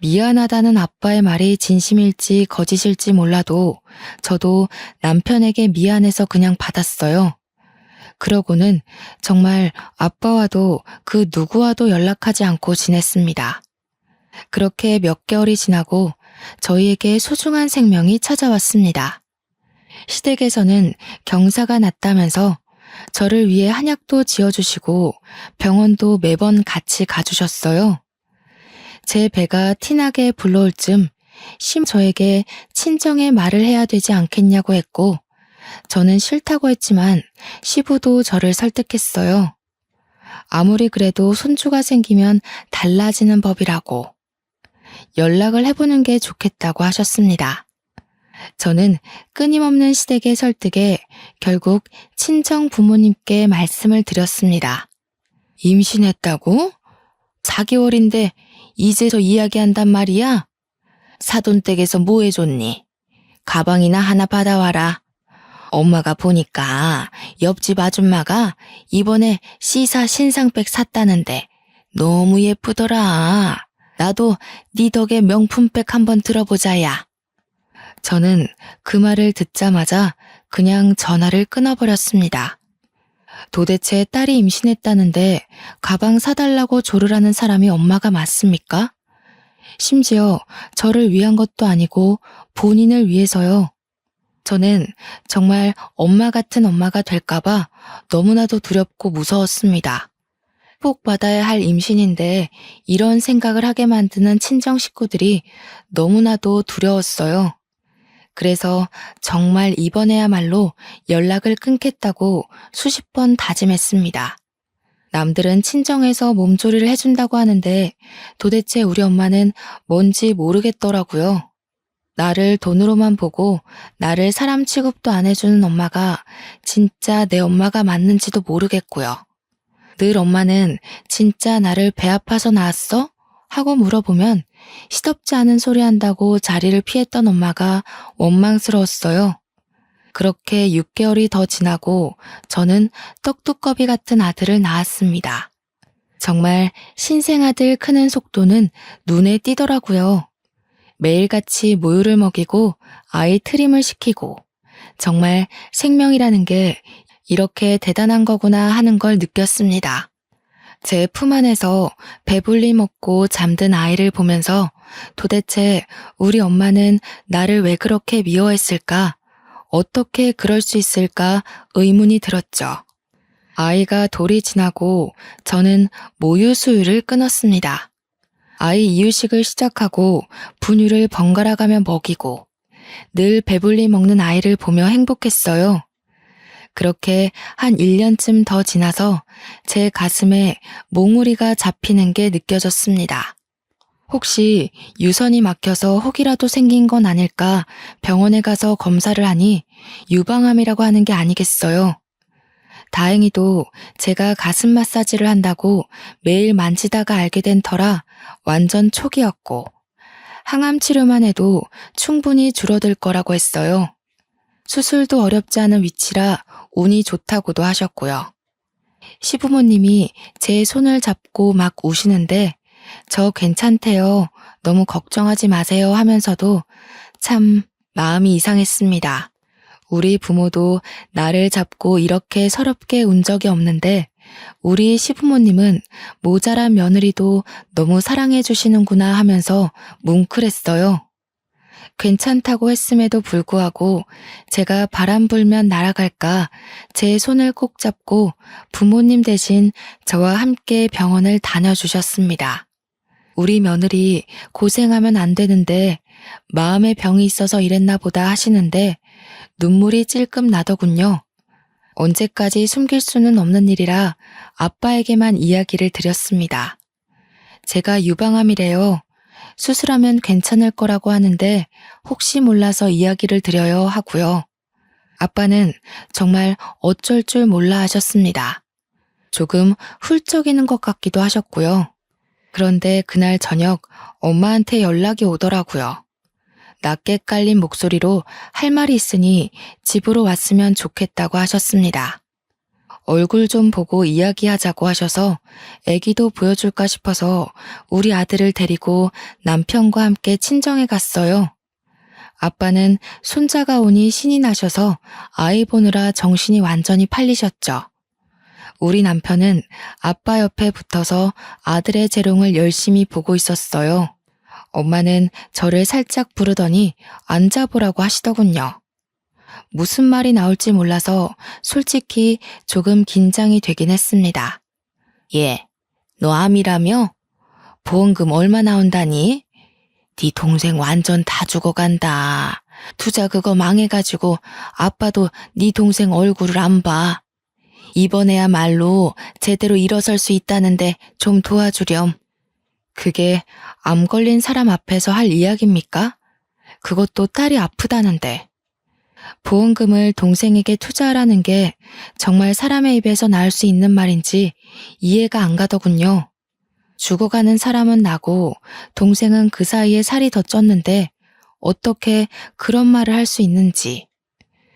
미안하다는 아빠의 말이 진심일지 거짓일지 몰라도 저도 남편에게 미안해서 그냥 받았어요. 그러고는 정말 아빠와도 그 누구와도 연락하지 않고 지냈습니다. 그렇게 몇 개월이 지나고 저희에게 소중한 생명이 찾아왔습니다. 시댁에서는 경사가 났다면서 저를 위해 한약도 지어주시고 병원도 매번 같이 가주셨어요. 제 배가 티나게 불러올 쯤 저에게 친정에 말을 해야 되지 않겠냐고 했고 저는 싫다고 했지만 시부도 저를 설득했어요. 아무리 그래도 손주가 생기면 달라지는 법이라고 연락을 해보는 게 좋겠다고 하셨습니다. 저는 끊임없는 시댁의 설득에 결국 친정 부모님께 말씀을 드렸습니다. 임신했다고? 4개월인데 이제서 이야기한단 말이야? 사돈댁에서 뭐 해줬니? 가방이나 하나 받아와라. 엄마가 보니까 옆집 아줌마가 이번에 C사 신상백 샀다는데 너무 예쁘더라. 나도 네 덕에 명품백 한번 들어보자야. 저는 그 말을 듣자마자 그냥 전화를 끊어버렸습니다. 도대체 딸이 임신했다는데 가방 사달라고 조르라는 사람이 엄마가 맞습니까? 심지어 저를 위한 것도 아니고 본인을 위해서요. 저는 정말 엄마 같은 엄마가 될까봐 너무나도 두렵고 무서웠습니다. 꼭 받아야 할 임신인데 이런 생각을 하게 만드는 친정 식구들이 너무나도 두려웠어요. 그래서 정말 이번에야말로 연락을 끊겠다고 수십 번 다짐했습니다. 남들은 친정에서 몸조리를 해준다고 하는데 도대체 우리 엄마는 뭔지 모르겠더라고요. 나를 돈으로만 보고 나를 사람 취급도 안 해주는 엄마가 진짜 내 엄마가 맞는지도 모르겠고요. 늘 엄마는 진짜 나를 배 아파서 낳았어? 하고 물어보면 시덥지 않은 소리 한다고 자리를 피했던 엄마가 원망스러웠어요. 그렇게 6개월이 더 지나고 저는 떡두꺼비 같은 아들을 낳았습니다. 정말 신생아들 크는 속도는 눈에 띄더라고요. 매일같이 모유를 먹이고 아이 트림을 시키고 정말 생명이라는 게 이렇게 대단한 거구나 하는 걸 느꼈습니다. 제 품 안에서 배불리 먹고 잠든 아이를 보면서 도대체 우리 엄마는 나를 왜 그렇게 미워했을까? 어떻게 그럴 수 있을까 의문이 들었죠. 아이가 돌이 지나고 저는 모유 수유를 끊었습니다. 아이 이유식을 시작하고 분유를 번갈아가며 먹이고 늘 배불리 먹는 아이를 보며 행복했어요. 그렇게 한 1년쯤 더 지나서 제 가슴에 몽우리가 잡히는 게 느껴졌습니다. 혹시 유선이 막혀서 혹이라도 생긴 건 아닐까 병원에 가서 검사를 하니 유방암이라고 하는 게 아니겠어요. 다행히도 제가 가슴 마사지를 한다고 매일 만지다가 알게 된 터라 완전 초기였고 항암 치료만 해도 충분히 줄어들 거라고 했어요. 수술도 어렵지 않은 위치라 운이 좋다고도 하셨고요. 시부모님이 제 손을 잡고 막 우시는데 저 괜찮대요. 너무 걱정하지 마세요 하면서도 참 마음이 이상했습니다. 우리 부모도 나를 잡고 이렇게 서럽게 운 적이 없는데 우리 시부모님은 모자란 며느리도 너무 사랑해 주시는구나 하면서 뭉클했어요. 괜찮다고 했음에도 불구하고 제가 바람 불면 날아갈까 제 손을 꼭 잡고 부모님 대신 저와 함께 병원을 다녀주셨습니다. 우리 며느리 고생하면 안 되는데 마음에 병이 있어서 이랬나 보다 하시는데 눈물이 찔끔 나더군요. 언제까지 숨길 수는 없는 일이라 아빠에게만 이야기를 드렸습니다. 제가 유방암이래요. 수술하면 괜찮을 거라고 하는데 혹시 몰라서 이야기를 드려요 하고요. 아빠는 정말 어쩔 줄 몰라 하셨습니다. 조금 훌쩍이는 것 같기도 하셨고요. 그런데 그날 저녁 엄마한테 연락이 오더라고요. 낮게 깔린 목소리로 할 말이 있으니 집으로 왔으면 좋겠다고 하셨습니다. 얼굴 좀 보고 이야기하자고 하셔서 애기도 보여줄까 싶어서 우리 아들을 데리고 남편과 함께 친정에 갔어요. 아빠는 손자가 오니 신이 나셔서 아이 보느라 정신이 완전히 팔리셨죠. 우리 남편은 아빠 옆에 붙어서 아들의 재롱을 열심히 보고 있었어요. 엄마는 저를 살짝 부르더니 앉아보라고 하시더군요. 무슨 말이 나올지 몰라서 솔직히 조금 긴장이 되긴 했습니다. 너 암이라며? 보험금 얼마 나온다니? 네 동생 완전 다 죽어간다. 투자 그거 망해가지고 아빠도 네 동생 얼굴을 안 봐. 이번에야말로 제대로 일어설 수 있다는데 좀 도와주렴. 그게 암 걸린 사람 앞에서 할 이야기입니까? 그것도 딸이 아프다는데. 보험금을 동생에게 투자하라는 게 정말 사람의 입에서 나올 수 있는 말인지 이해가 안 가더군요. 죽어가는 사람은 나고 동생은 그 사이에 살이 더 쪘는데 어떻게 그런 말을 할 수 있는지.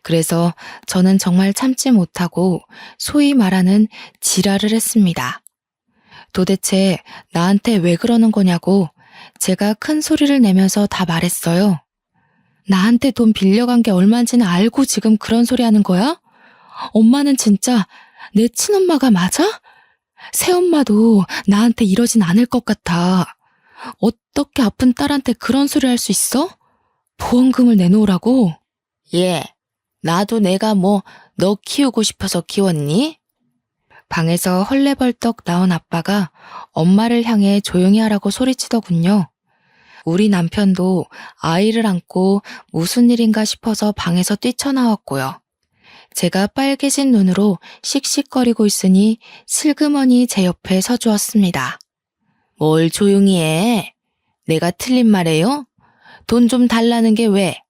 그래서 저는 정말 참지 못하고 소위 말하는 지랄을 했습니다. 도대체 나한테 왜 그러는 거냐고 제가 큰 소리를 내면서 다 말했어요. 나한테 돈 빌려간 게 얼마인지는 알고 지금 그런 소리 하는 거야? 엄마는 진짜 내 친엄마가 맞아? 새엄마도 나한테 이러진 않을 것 같아. 어떻게 아픈 딸한테 그런 소리 할 수 있어? 보험금을 내놓으라고? 예, 나도 내가 뭐 너 키우고 싶어서 키웠니? 방에서 헐레벌떡 나온 아빠가 엄마를 향해 조용히 하라고 소리치더군요. 우리 남편도 아이를 안고 무슨 일인가 싶어서 방에서 뛰쳐나왔고요. 제가 빨개진 눈으로 씩씩거리고 있으니 슬그머니 제 옆에 서주었습니다. 뭘 조용히 해? 내가 틀린 말해요? 돈 좀 달라는 게 왜?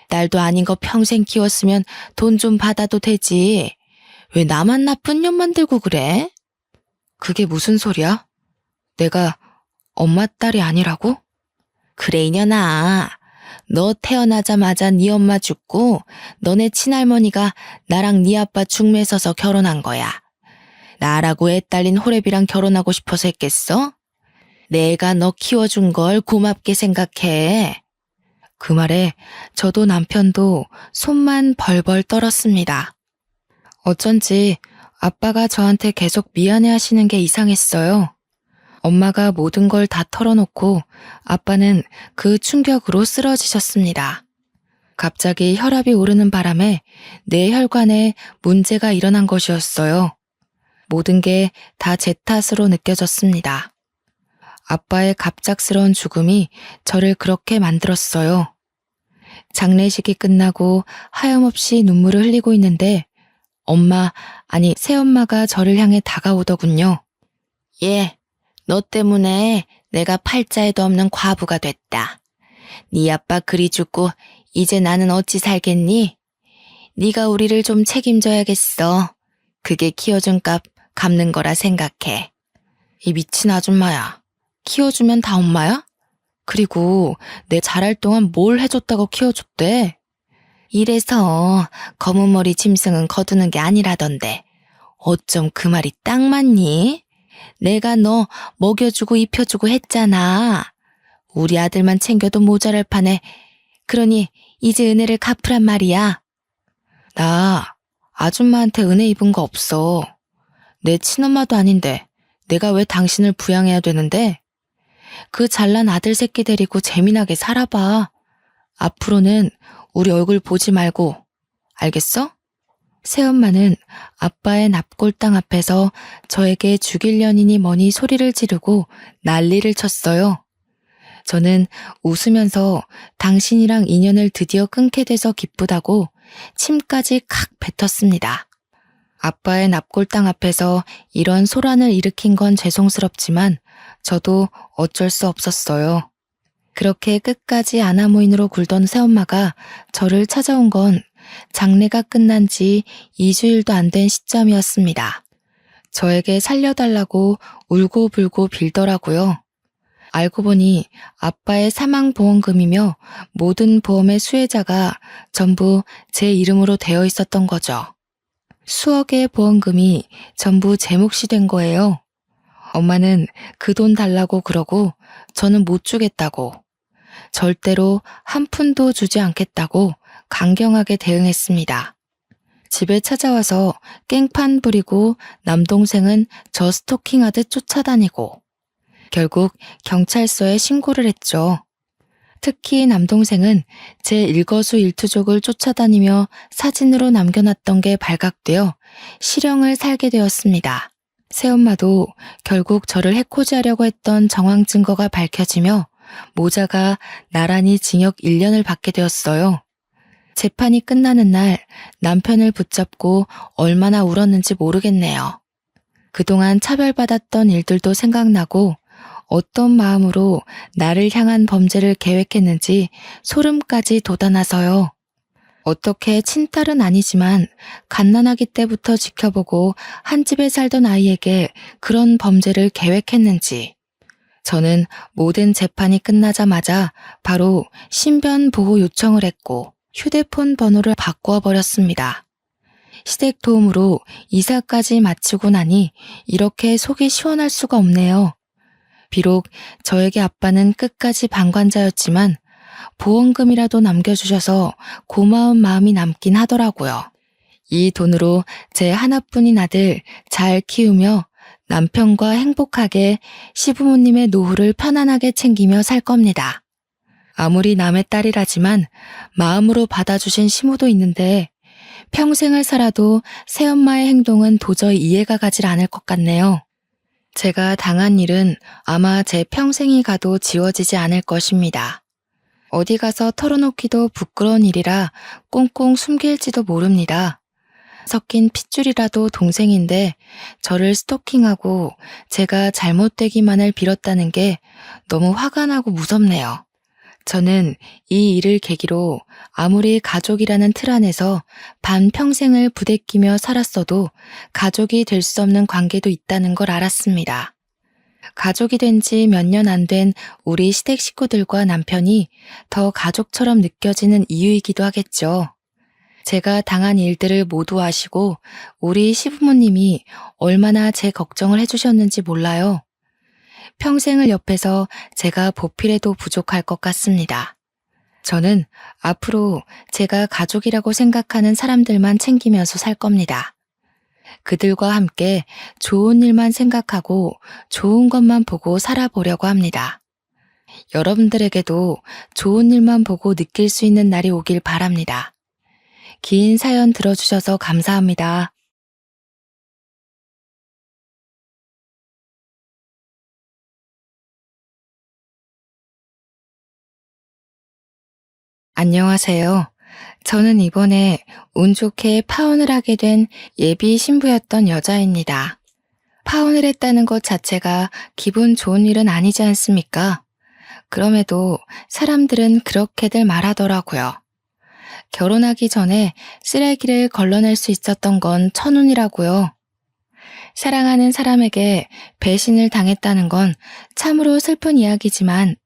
딸도 아닌 거 평생 키웠으면 돈 좀 받아도 되지. 왜 나만 나쁜 년 만들고 그래? 그게 무슨 소리야? 내가 엄마 딸이 아니라고? 그래 이년아. 너 태어나자마자 네 엄마 죽고 너네 친할머니가 나랑 네 아빠 중매 서서 결혼한 거야. 나라고 애 딸린 호랩이랑 결혼하고 싶어서 했겠어? 내가 너 키워준 걸 고맙게 생각해. 그 말에 저도 남편도 손만 벌벌 떨었습니다. 어쩐지 아빠가 저한테 계속 미안해 하시는 게 이상했어요. 엄마가 모든 걸 다 털어놓고 아빠는 그 충격으로 쓰러지셨습니다. 갑자기 혈압이 오르는 바람에 내 혈관에 문제가 일어난 것이었어요. 모든 게 다 제 탓으로 느껴졌습니다. 아빠의 갑작스러운 죽음이 저를 그렇게 만들었어요. 장례식이 끝나고 하염없이 눈물을 흘리고 있는데 엄마, 아니 새엄마가 저를 향해 다가오더군요. 예, 너 때문에 내가 팔자에도 없는 과부가 됐다. 네 아빠 그리 죽고 이제 나는 어찌 살겠니? 네가 우리를 좀 책임져야겠어. 그게 키워준 값 갚는 거라 생각해. 이 미친 아줌마야. 키워주면 다 엄마야? 그리고 내 자랄 동안 뭘 해줬다고 키워줬대? 이래서 검은 머리 짐승은 거두는 게 아니라던데 어쩜 그 말이 딱 맞니? 내가 너 먹여주고 입혀주고 했잖아. 우리 아들만 챙겨도 모자랄 판에 그러니 이제 은혜를 갚으란 말이야. 나 아줌마한테 은혜 입은 거 없어. 내 친엄마도 아닌데 내가 왜 당신을 부양해야 되는데? 그 잘난 아들 새끼 데리고 재미나게 살아봐. 앞으로는 우리 얼굴 보지 말고. 알겠어? 새엄마는 아빠의 납골당 앞에서 저에게 죽이려니니 뭐니 소리를 지르고 난리를 쳤어요. 저는 웃으면서 당신이랑 인연을 드디어 끊게 돼서 기쁘다고 침까지 칵 뱉었습니다. 아빠의 납골당 앞에서 이런 소란을 일으킨 건 죄송스럽지만 저도 어쩔 수 없었어요. 그렇게 끝까지 아나무인으로 굴던 새엄마가 저를 찾아온 건 장례가 끝난 지 2주일도 안 된 시점이었습니다. 저에게 살려달라고 울고불고 빌더라고요. 알고 보니 아빠의 사망보험금이며 모든 보험의 수혜자가 전부 제 이름으로 되어 있었던 거죠. 수억의 보험금이 전부 제 몫이 된 거예요. 엄마는 그 돈 달라고 그러고 저는 못 주겠다고, 절대로 한 푼도 주지 않겠다고 강경하게 대응했습니다. 집에 찾아와서 깽판 부리고 남동생은 저 스토킹하듯 쫓아다니고 결국 경찰서에 신고를 했죠. 특히 남동생은 제 일거수일투족을 쫓아다니며 사진으로 남겨놨던 게 발각되어 실형을 살게 되었습니다. 새엄마도 결국 저를 해코지하려고 했던 정황 증거가 밝혀지며 모자가 나란히 징역 1년을 받게 되었어요. 재판이 끝나는 날 남편을 붙잡고 얼마나 울었는지 모르겠네요. 그동안 차별받았던 일들도 생각나고 어떤 마음으로 나를 향한 범죄를 계획했는지 소름까지 돋아나서요. 어떻게 친딸은 아니지만 갓난아기 때부터 지켜보고 한 집에 살던 아이에게 그런 범죄를 계획했는지 저는 모든 재판이 끝나자마자 바로 신변 보호 요청을 했고 휴대폰 번호를 바꾸어 버렸습니다. 시댁 도움으로 이사까지 마치고 나니 이렇게 속이 시원할 수가 없네요. 비록 저에게 아빠는 끝까지 방관자였지만 보험금이라도 남겨주셔서 고마운 마음이 남긴 하더라고요. 이 돈으로 제 하나뿐인 아들 잘 키우며 남편과 행복하게 시부모님의 노후를 편안하게 챙기며 살 겁니다. 아무리 남의 딸이라지만 마음으로 받아주신 시모도 있는데 평생을 살아도 새엄마의 행동은 도저히 이해가 가질 않을 것 같네요. 제가 당한 일은 아마 제 평생이 가도 지워지지 않을 것입니다. 어디 가서 털어놓기도 부끄러운 일이라 꽁꽁 숨길지도 모릅니다. 섞인 핏줄이라도 동생인데 저를 스토킹하고 제가 잘못되기만을 빌었다는 게 너무 화가 나고 무섭네요. 저는 이 일을 계기로 아무리 가족이라는 틀 안에서 반평생을 부대끼며 살았어도 가족이 될 수 없는 관계도 있다는 걸 알았습니다. 가족이 된 지 몇 년 안 된 우리 시댁 식구들과 남편이 더 가족처럼 느껴지는 이유이기도 하겠죠. 제가 당한 일들을 모두 아시고 우리 시부모님이 얼마나 제 걱정을 해주셨는지 몰라요. 평생을 옆에서 제가 보필해도 부족할 것 같습니다. 저는 앞으로 제가 가족이라고 생각하는 사람들만 챙기면서 살 겁니다. 그들과 함께 좋은 일만 생각하고 좋은 것만 보고 살아보려고 합니다. 여러분들에게도 좋은 일만 보고 느낄 수 있는 날이 오길 바랍니다. 긴 사연 들어주셔서 감사합니다. 안녕하세요. 저는 이번에 운 좋게 파혼을 하게 된 예비 신부였던 여자입니다. 파혼을 했다는 것 자체가 기분 좋은 일은 아니지 않습니까? 그럼에도 사람들은 그렇게들 말하더라고요. 결혼하기 전에 쓰레기를 걸러낼 수 있었던 건 천운이라고요. 사랑하는 사람에게 배신을 당했다는 건 참으로 슬픈 이야기지만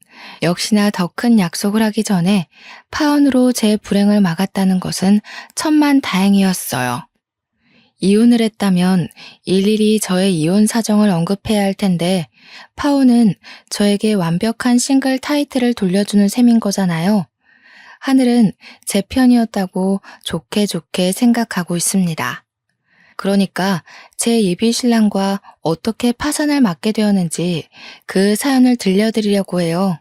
역시나 더 큰 약속을 하기 전에 파혼으로 제 불행을 막았다는 것은 천만 다행이었어요. 이혼을 했다면 일일이 저의 이혼 사정을 언급해야 할 텐데 파혼은 저에게 완벽한 싱글 타이틀을 돌려주는 셈인 거잖아요. 하늘은 제 편이었다고 좋게 좋게 생각하고 있습니다. 그러니까 제 예비 신랑과 어떻게 파산을 맞게 되었는지 그 사연을 들려드리려고 해요.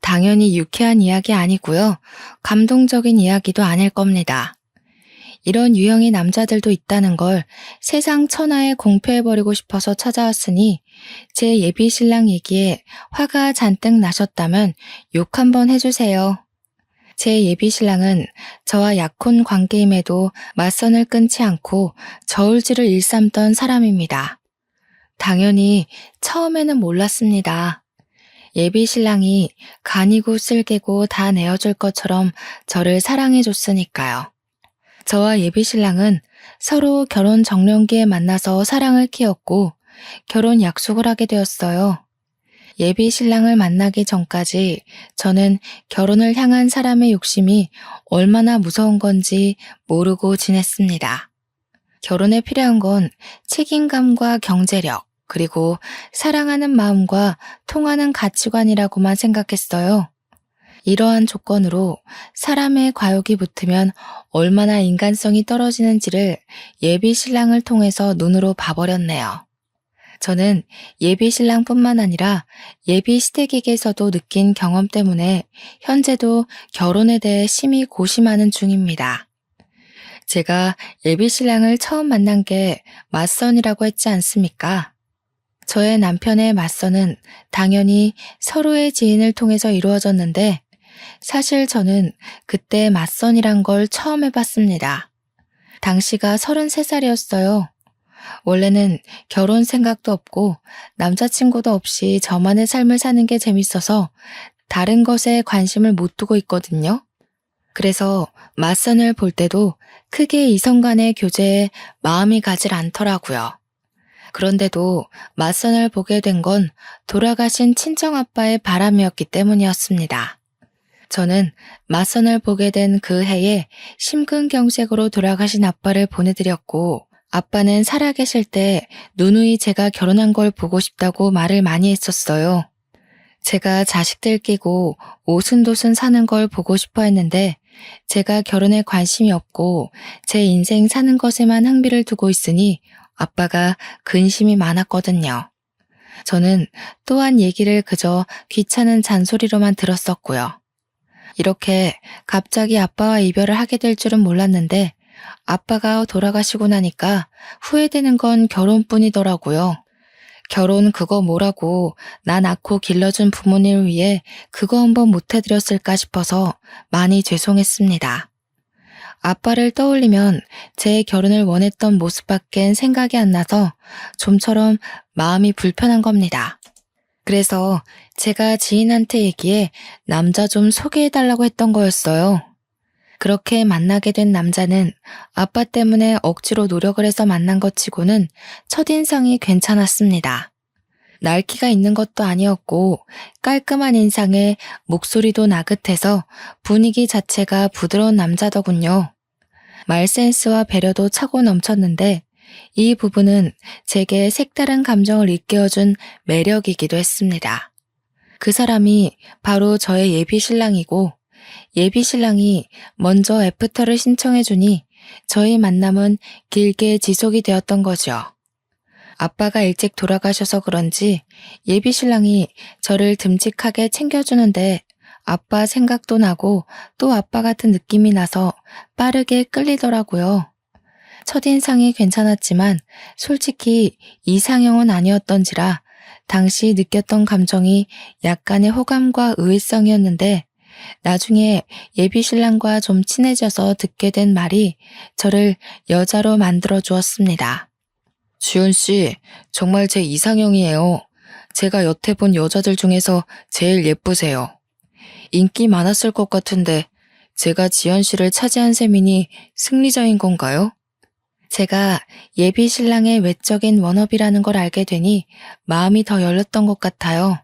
당연히 유쾌한 이야기 아니고요. 감동적인 이야기도 아닐 겁니다. 이런 유형의 남자들도 있다는 걸 세상 천하에 공표해버리고 싶어서 찾아왔으니 제 예비 신랑 얘기에 화가 잔뜩 나셨다면 욕 한번 해주세요. 제 예비 신랑은 저와 약혼 관계임에도 맞선을 끊지 않고 저울질을 일삼던 사람입니다. 당연히 처음에는 몰랐습니다. 예비 신랑이 간이고 쓸개고 다 내어줄 것처럼 저를 사랑해줬으니까요. 저와 예비 신랑은 서로 결혼 정년기에 만나서 사랑을 키웠고 결혼 약속을 하게 되었어요. 예비 신랑을 만나기 전까지 저는 결혼을 향한 사람의 욕심이 얼마나 무서운 건지 모르고 지냈습니다. 결혼에 필요한 건 책임감과 경제력, 그리고 사랑하는 마음과 통하는 가치관이라고만 생각했어요. 이러한 조건으로 사람의 과욕이 붙으면 얼마나 인간성이 떨어지는지를 예비 신랑을 통해서 눈으로 봐버렸네요. 저는 예비 신랑뿐만 아니라 예비 시댁에게서도 느낀 경험 때문에 현재도 결혼에 대해 심히 고심하는 중입니다. 제가 예비 신랑을 처음 만난 게 맞선이라고 했지 않습니까? 저의 남편의 맞선은 당연히 서로의 지인을 통해서 이루어졌는데 사실 저는 그때 맞선이란 걸 처음 해봤습니다. 당시가 33살이었어요. 원래는 결혼 생각도 없고 남자친구도 없이 저만의 삶을 사는 게 재밌어서 다른 것에 관심을 못 두고 있거든요. 그래서 맞선을 볼 때도 크게 이성 간의 교제에 마음이 가질 않더라고요. 그런데도 맞선을 보게 된 건 돌아가신 친정아빠의 바람이었기 때문이었습니다. 저는 맞선을 보게 된 그 해에 심근경색으로 돌아가신 아빠를 보내드렸고, 아빠는 살아계실 때 누누이 제가 결혼한 걸 보고 싶다고 말을 많이 했었어요. 제가 자식들 끼고 오순도순 사는 걸 보고 싶어 했는데, 제가 결혼에 관심이 없고 제 인생 사는 것에만 흥미를 두고 있으니 아빠가 근심이 많았거든요. 저는 또한 얘기를 그저 귀찮은 잔소리로만 들었었고요. 이렇게 갑자기 아빠와 이별을 하게 될 줄은 몰랐는데, 아빠가 돌아가시고 나니까 후회되는 건 결혼뿐이더라고요. 결혼 그거 뭐라고 나 낳고 길러준 부모님을 위해 그거 한번 못 해드렸을까 싶어서 많이 죄송했습니다. 아빠를 떠올리면 제 결혼을 원했던 모습밖엔 생각이 안 나서 좀처럼 마음이 불편한 겁니다. 그래서 제가 지인한테 얘기해 남자 좀 소개해달라고 했던 거였어요. 그렇게 만나게 된 남자는 아빠 때문에 억지로 노력을 해서 만난 것 치고는 첫인상이 괜찮았습니다. 날기가 있는 것도 아니었고 깔끔한 인상에 목소리도 나긋해서 분위기 자체가 부드러운 남자더군요. 말센스와 배려도 차고 넘쳤는데 이 부분은 제게 색다른 감정을 일깨워준 매력이기도 했습니다. 그 사람이 바로 저의 예비 신랑이고, 예비 신랑이 먼저 애프터를 신청해주니 저희 만남은 길게 지속이 되었던 거죠. 아빠가 일찍 돌아가셔서 그런지 예비 신랑이 저를 듬직하게 챙겨주는데 아빠 생각도 나고 또 아빠 같은 느낌이 나서 빠르게 끌리더라고요. 첫인상이 괜찮았지만 솔직히 이상형은 아니었던지라 당시 느꼈던 감정이 약간의 호감과 의외성이었는데, 나중에 예비 신랑과 좀 친해져서 듣게 된 말이 저를 여자로 만들어 주었습니다. 주연 씨, 정말 제 이상형이에요. 제가 여태 본 여자들 중에서 제일 예쁘세요. 인기 많았을 것 같은데 제가 지연 씨를 차지한 셈이니 승리자인 건가요? 제가 예비 신랑의 외적인 워너비라는 걸 알게 되니 마음이 더 열렸던 것 같아요.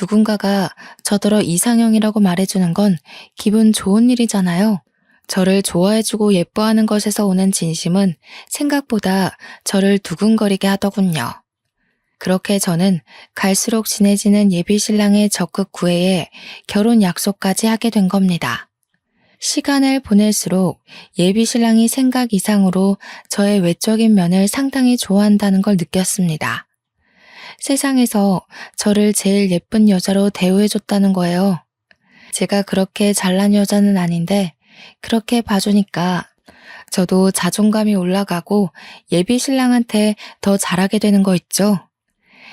누군가가 저더러 이상형이라고 말해주는 건 기분 좋은 일이잖아요. 저를 좋아해주고 예뻐하는 것에서 오는 진심은 생각보다 저를 두근거리게 하더군요. 그렇게 저는 갈수록 친해지는 예비 신랑의 적극 구애에 결혼 약속까지 하게 된 겁니다. 시간을 보낼수록 예비 신랑이 생각 이상으로 저의 외적인 면을 상당히 좋아한다는 걸 느꼈습니다. 세상에서 저를 제일 예쁜 여자로 대우해줬다는 거예요. 제가 그렇게 잘난 여자는 아닌데 그렇게 봐주니까 저도 자존감이 올라가고 예비 신랑한테 더 잘하게 되는 거 있죠.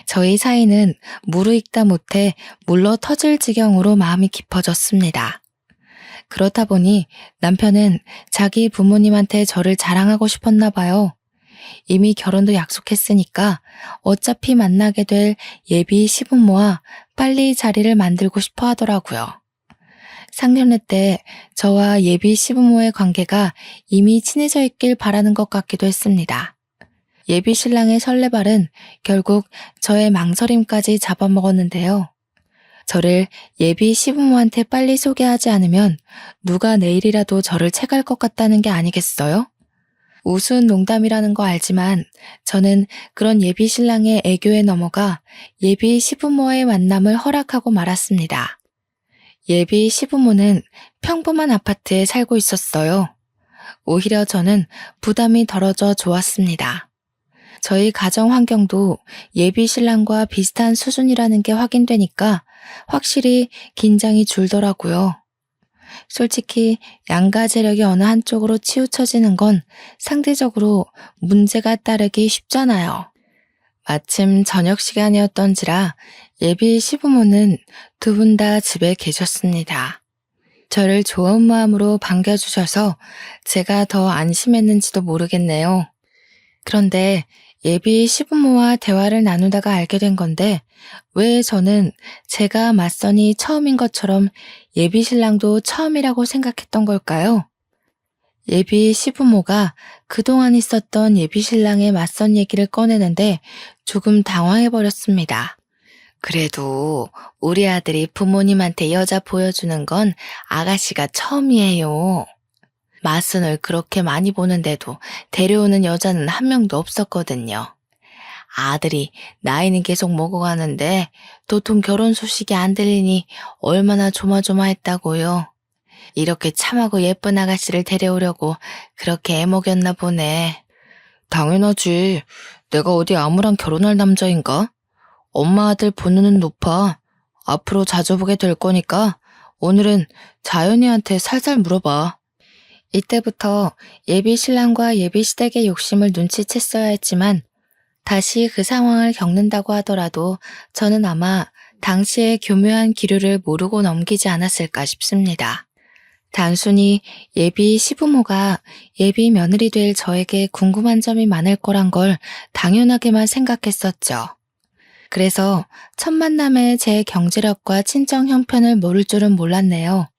저희 사이는 무르익다 못해 물러 터질 지경으로 마음이 깊어졌습니다. 그렇다 보니 남편은 자기 부모님한테 저를 자랑하고 싶었나 봐요. 이미 결혼도 약속했으니까 어차피 만나게 될 예비 시부모와 빨리 자리를 만들고 싶어 하더라고요. 상견례 때 저와 예비 시부모의 관계가 이미 친해져 있길 바라는 것 같기도 했습니다. 예비 신랑의 설레발은 결국 저의 망설임까지 잡아먹었는데요. 저를 예비 시부모한테 빨리 소개하지 않으면 누가 내일이라도 저를 채갈 것 같다는 게 아니겠어요? 우스운 농담이라는 거 알지만 저는 그런 예비 신랑의 애교에 넘어가 예비 시부모의 만남을 허락하고 말았습니다. 예비 시부모는 평범한 아파트에 살고 있었어요. 오히려 저는 부담이 덜어져 좋았습니다. 저희 가정 환경도 예비 신랑과 비슷한 수준이라는 게 확인되니까 확실히 긴장이 줄더라고요. 솔직히 양가 재력이 어느 한쪽으로 치우쳐지는 건 상대적으로 문제가 따르기 쉽잖아요. 마침 저녁 시간이었던지라 예비 시부모는 두 분 다 집에 계셨습니다. 저를 좋은 마음으로 반겨주셔서 제가 더 안심했는지도 모르겠네요. 그런데 예비 시부모와 대화를 나누다가 알게 된 건데 왜 저는 제가 맞선이 처음인 것처럼 예비 신랑도 처음이라고 생각했던 걸까요? 예비 시부모가 그동안 있었던 예비 신랑의 맞선 얘기를 꺼내는데 조금 당황해버렸습니다. 그래도 우리 아들이 부모님한테 여자 보여주는 건 아가씨가 처음이에요. 맞선을 그렇게 많이 보는데도 데려오는 여자는 한 명도 없었거든요. 아들이 나이는 계속 먹어가는데 도통 결혼 소식이 안 들리니 얼마나 조마조마했다고요. 이렇게 참하고 예쁜 아가씨를 데려오려고 그렇게 애먹였나 보네. 당연하지. 내가 어디 아무랑 결혼할 남자인가? 엄마 아들 본능은 높아. 앞으로 자주 보게 될 거니까 오늘은 자연이한테 살살 물어봐. 이때부터 예비 신랑과 예비 시댁의 욕심을 눈치챘어야 했지만 다시 그 상황을 겪는다고 하더라도 저는 아마 당시의 교묘한 기류를 모르고 넘기지 않았을까 싶습니다. 단순히 예비 시부모가 예비 며느리 될 저에게 궁금한 점이 많을 거란 걸 당연하게만 생각했었죠. 그래서 첫 만남에 제 경제력과 친정 형편을 모를 줄은 몰랐네요.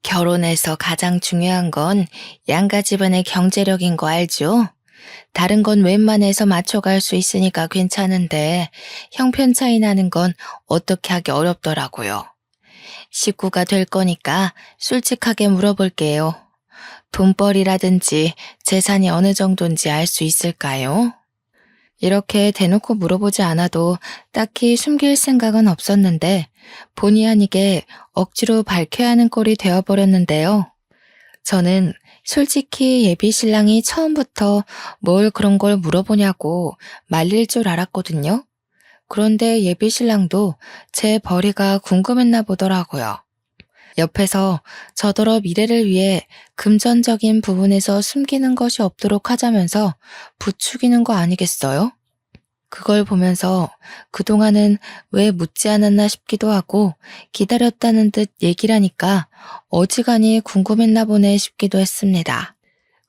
결혼에서 가장 중요한 건 양가 집안의 경제력인 거 알죠? 다른 건 웬만해서 맞춰갈 수 있으니까 괜찮은데 형편 차이 나는 건 어떻게 하기 어렵더라고요. 식구가 될 거니까 솔직하게 물어볼게요. 돈벌이라든지 재산이 어느 정도인지 알 수 있을까요? 이렇게 대놓고 물어보지 않아도 딱히 숨길 생각은 없었는데 본의 아니게 억지로 밝혀야 하는 꼴이 되어버렸는데요. 저는 솔직히 예비 신랑이 처음부터 뭘 그런 걸 물어보냐고 말릴 줄 알았거든요. 그런데 예비 신랑도 제 벌이가 궁금했나 보더라고요. 옆에서 저더러 미래를 위해 금전적인 부분에서 숨기는 것이 없도록 하자면서 부추기는 거 아니겠어요? 그걸 보면서 그동안은 왜 묻지 않았나 싶기도 하고 기다렸다는 듯 얘기를 하니까 어지간히 궁금했나 보네 싶기도 했습니다.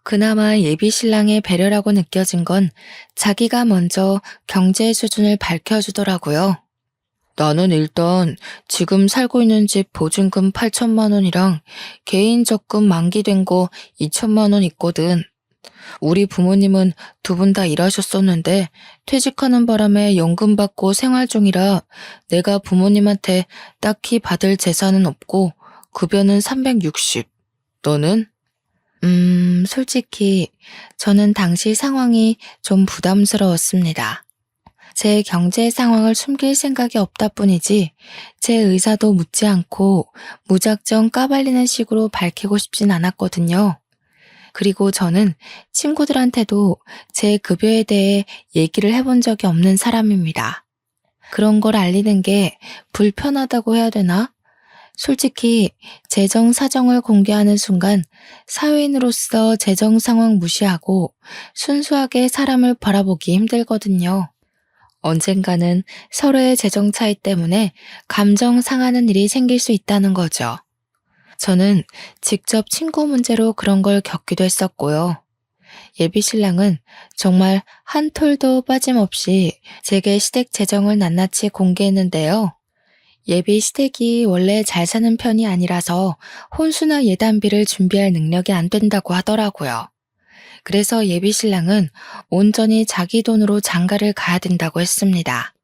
그나마 예비 신랑의 배려라고 느껴진 건 자기가 먼저 경제 수준을 밝혀주더라고요. 나는 일단 지금 살고 있는 집 보증금 8천만 원이랑 개인 적금 만기된 거 2천만 원 있거든. 우리 부모님은 두 분 다 일하셨었는데 퇴직하는 바람에 연금 받고 생활 중이라 내가 부모님한테 딱히 받을 재산은 없고 급여는 360. 너는? 솔직히 저는 당시 상황이 좀 부담스러웠습니다. 제 경제 상황을 숨길 생각이 없다 뿐이지 제 의사도 묻지 않고 무작정 까발리는 식으로 밝히고 싶진 않았거든요. 그리고 저는 친구들한테도 제 급여에 대해 얘기를 해본 적이 없는 사람입니다. 그런 걸 알리는 게 불편하다고 해야 되나? 솔직히 재정 사정을 공개하는 순간 사회인으로서 재정 상황 무시하고 순수하게 사람을 바라보기 힘들거든요. 언젠가는 서로의 재정 차이 때문에 감정 상하는 일이 생길 수 있다는 거죠. 저는 직접 친구 문제로 그런 걸 겪기도 했었고요. 예비 신랑은 정말 한 톨도 빠짐없이 제게 시댁 재정을 낱낱이 공개했는데요. 예비 시댁이 원래 잘 사는 편이 아니라서 혼수나 예단비를 준비할 능력이 안 된다고 하더라고요. 그래서 예비 신랑은 온전히 자기 돈으로 장가를 가야 된다고 했습니다.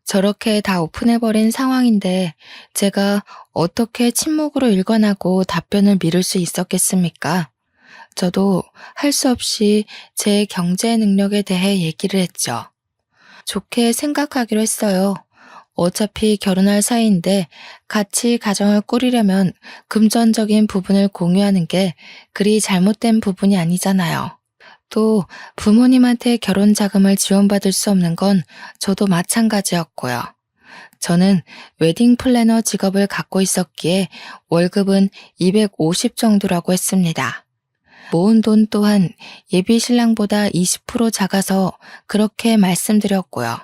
저렇게 다 오픈해버린 상황인데 제가 어떻게 침묵으로 일관하고 답변을 미룰 수 있었겠습니까? 저도 할 수 없이 제 경제 능력에 대해 얘기를 했죠. 좋게 생각하기로 했어요. 어차피 결혼할 사이인데 같이 가정을 꾸리려면 금전적인 부분을 공유하는 게 그리 잘못된 부분이 아니잖아요. 또 부모님한테 결혼 자금을 지원받을 수 없는 건 저도 마찬가지였고요. 저는 웨딩 플래너 직업을 갖고 있었기에 월급은 250 정도라고 했습니다. 모은 돈 또한 예비 신랑보다 20% 작아서 그렇게 말씀드렸고요.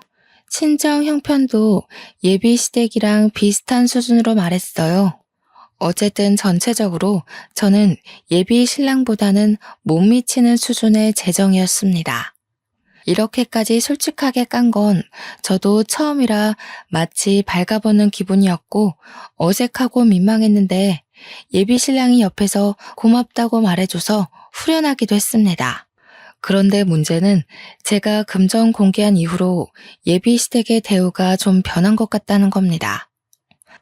친정 형편도 예비 시댁이랑 비슷한 수준으로 말했어요. 어쨌든 전체적으로 저는 예비 신랑보다는 못 미치는 수준의 재정이었습니다. 이렇게까지 솔직하게 깐 건 저도 처음이라 마치 발가벗는 기분이었고 어색하고 민망했는데 예비 신랑이 옆에서 고맙다고 말해줘서 후련하기도 했습니다. 그런데 문제는 제가 금전 공개한 이후로 예비 시댁의 대우가 좀 변한 것 같다는 겁니다.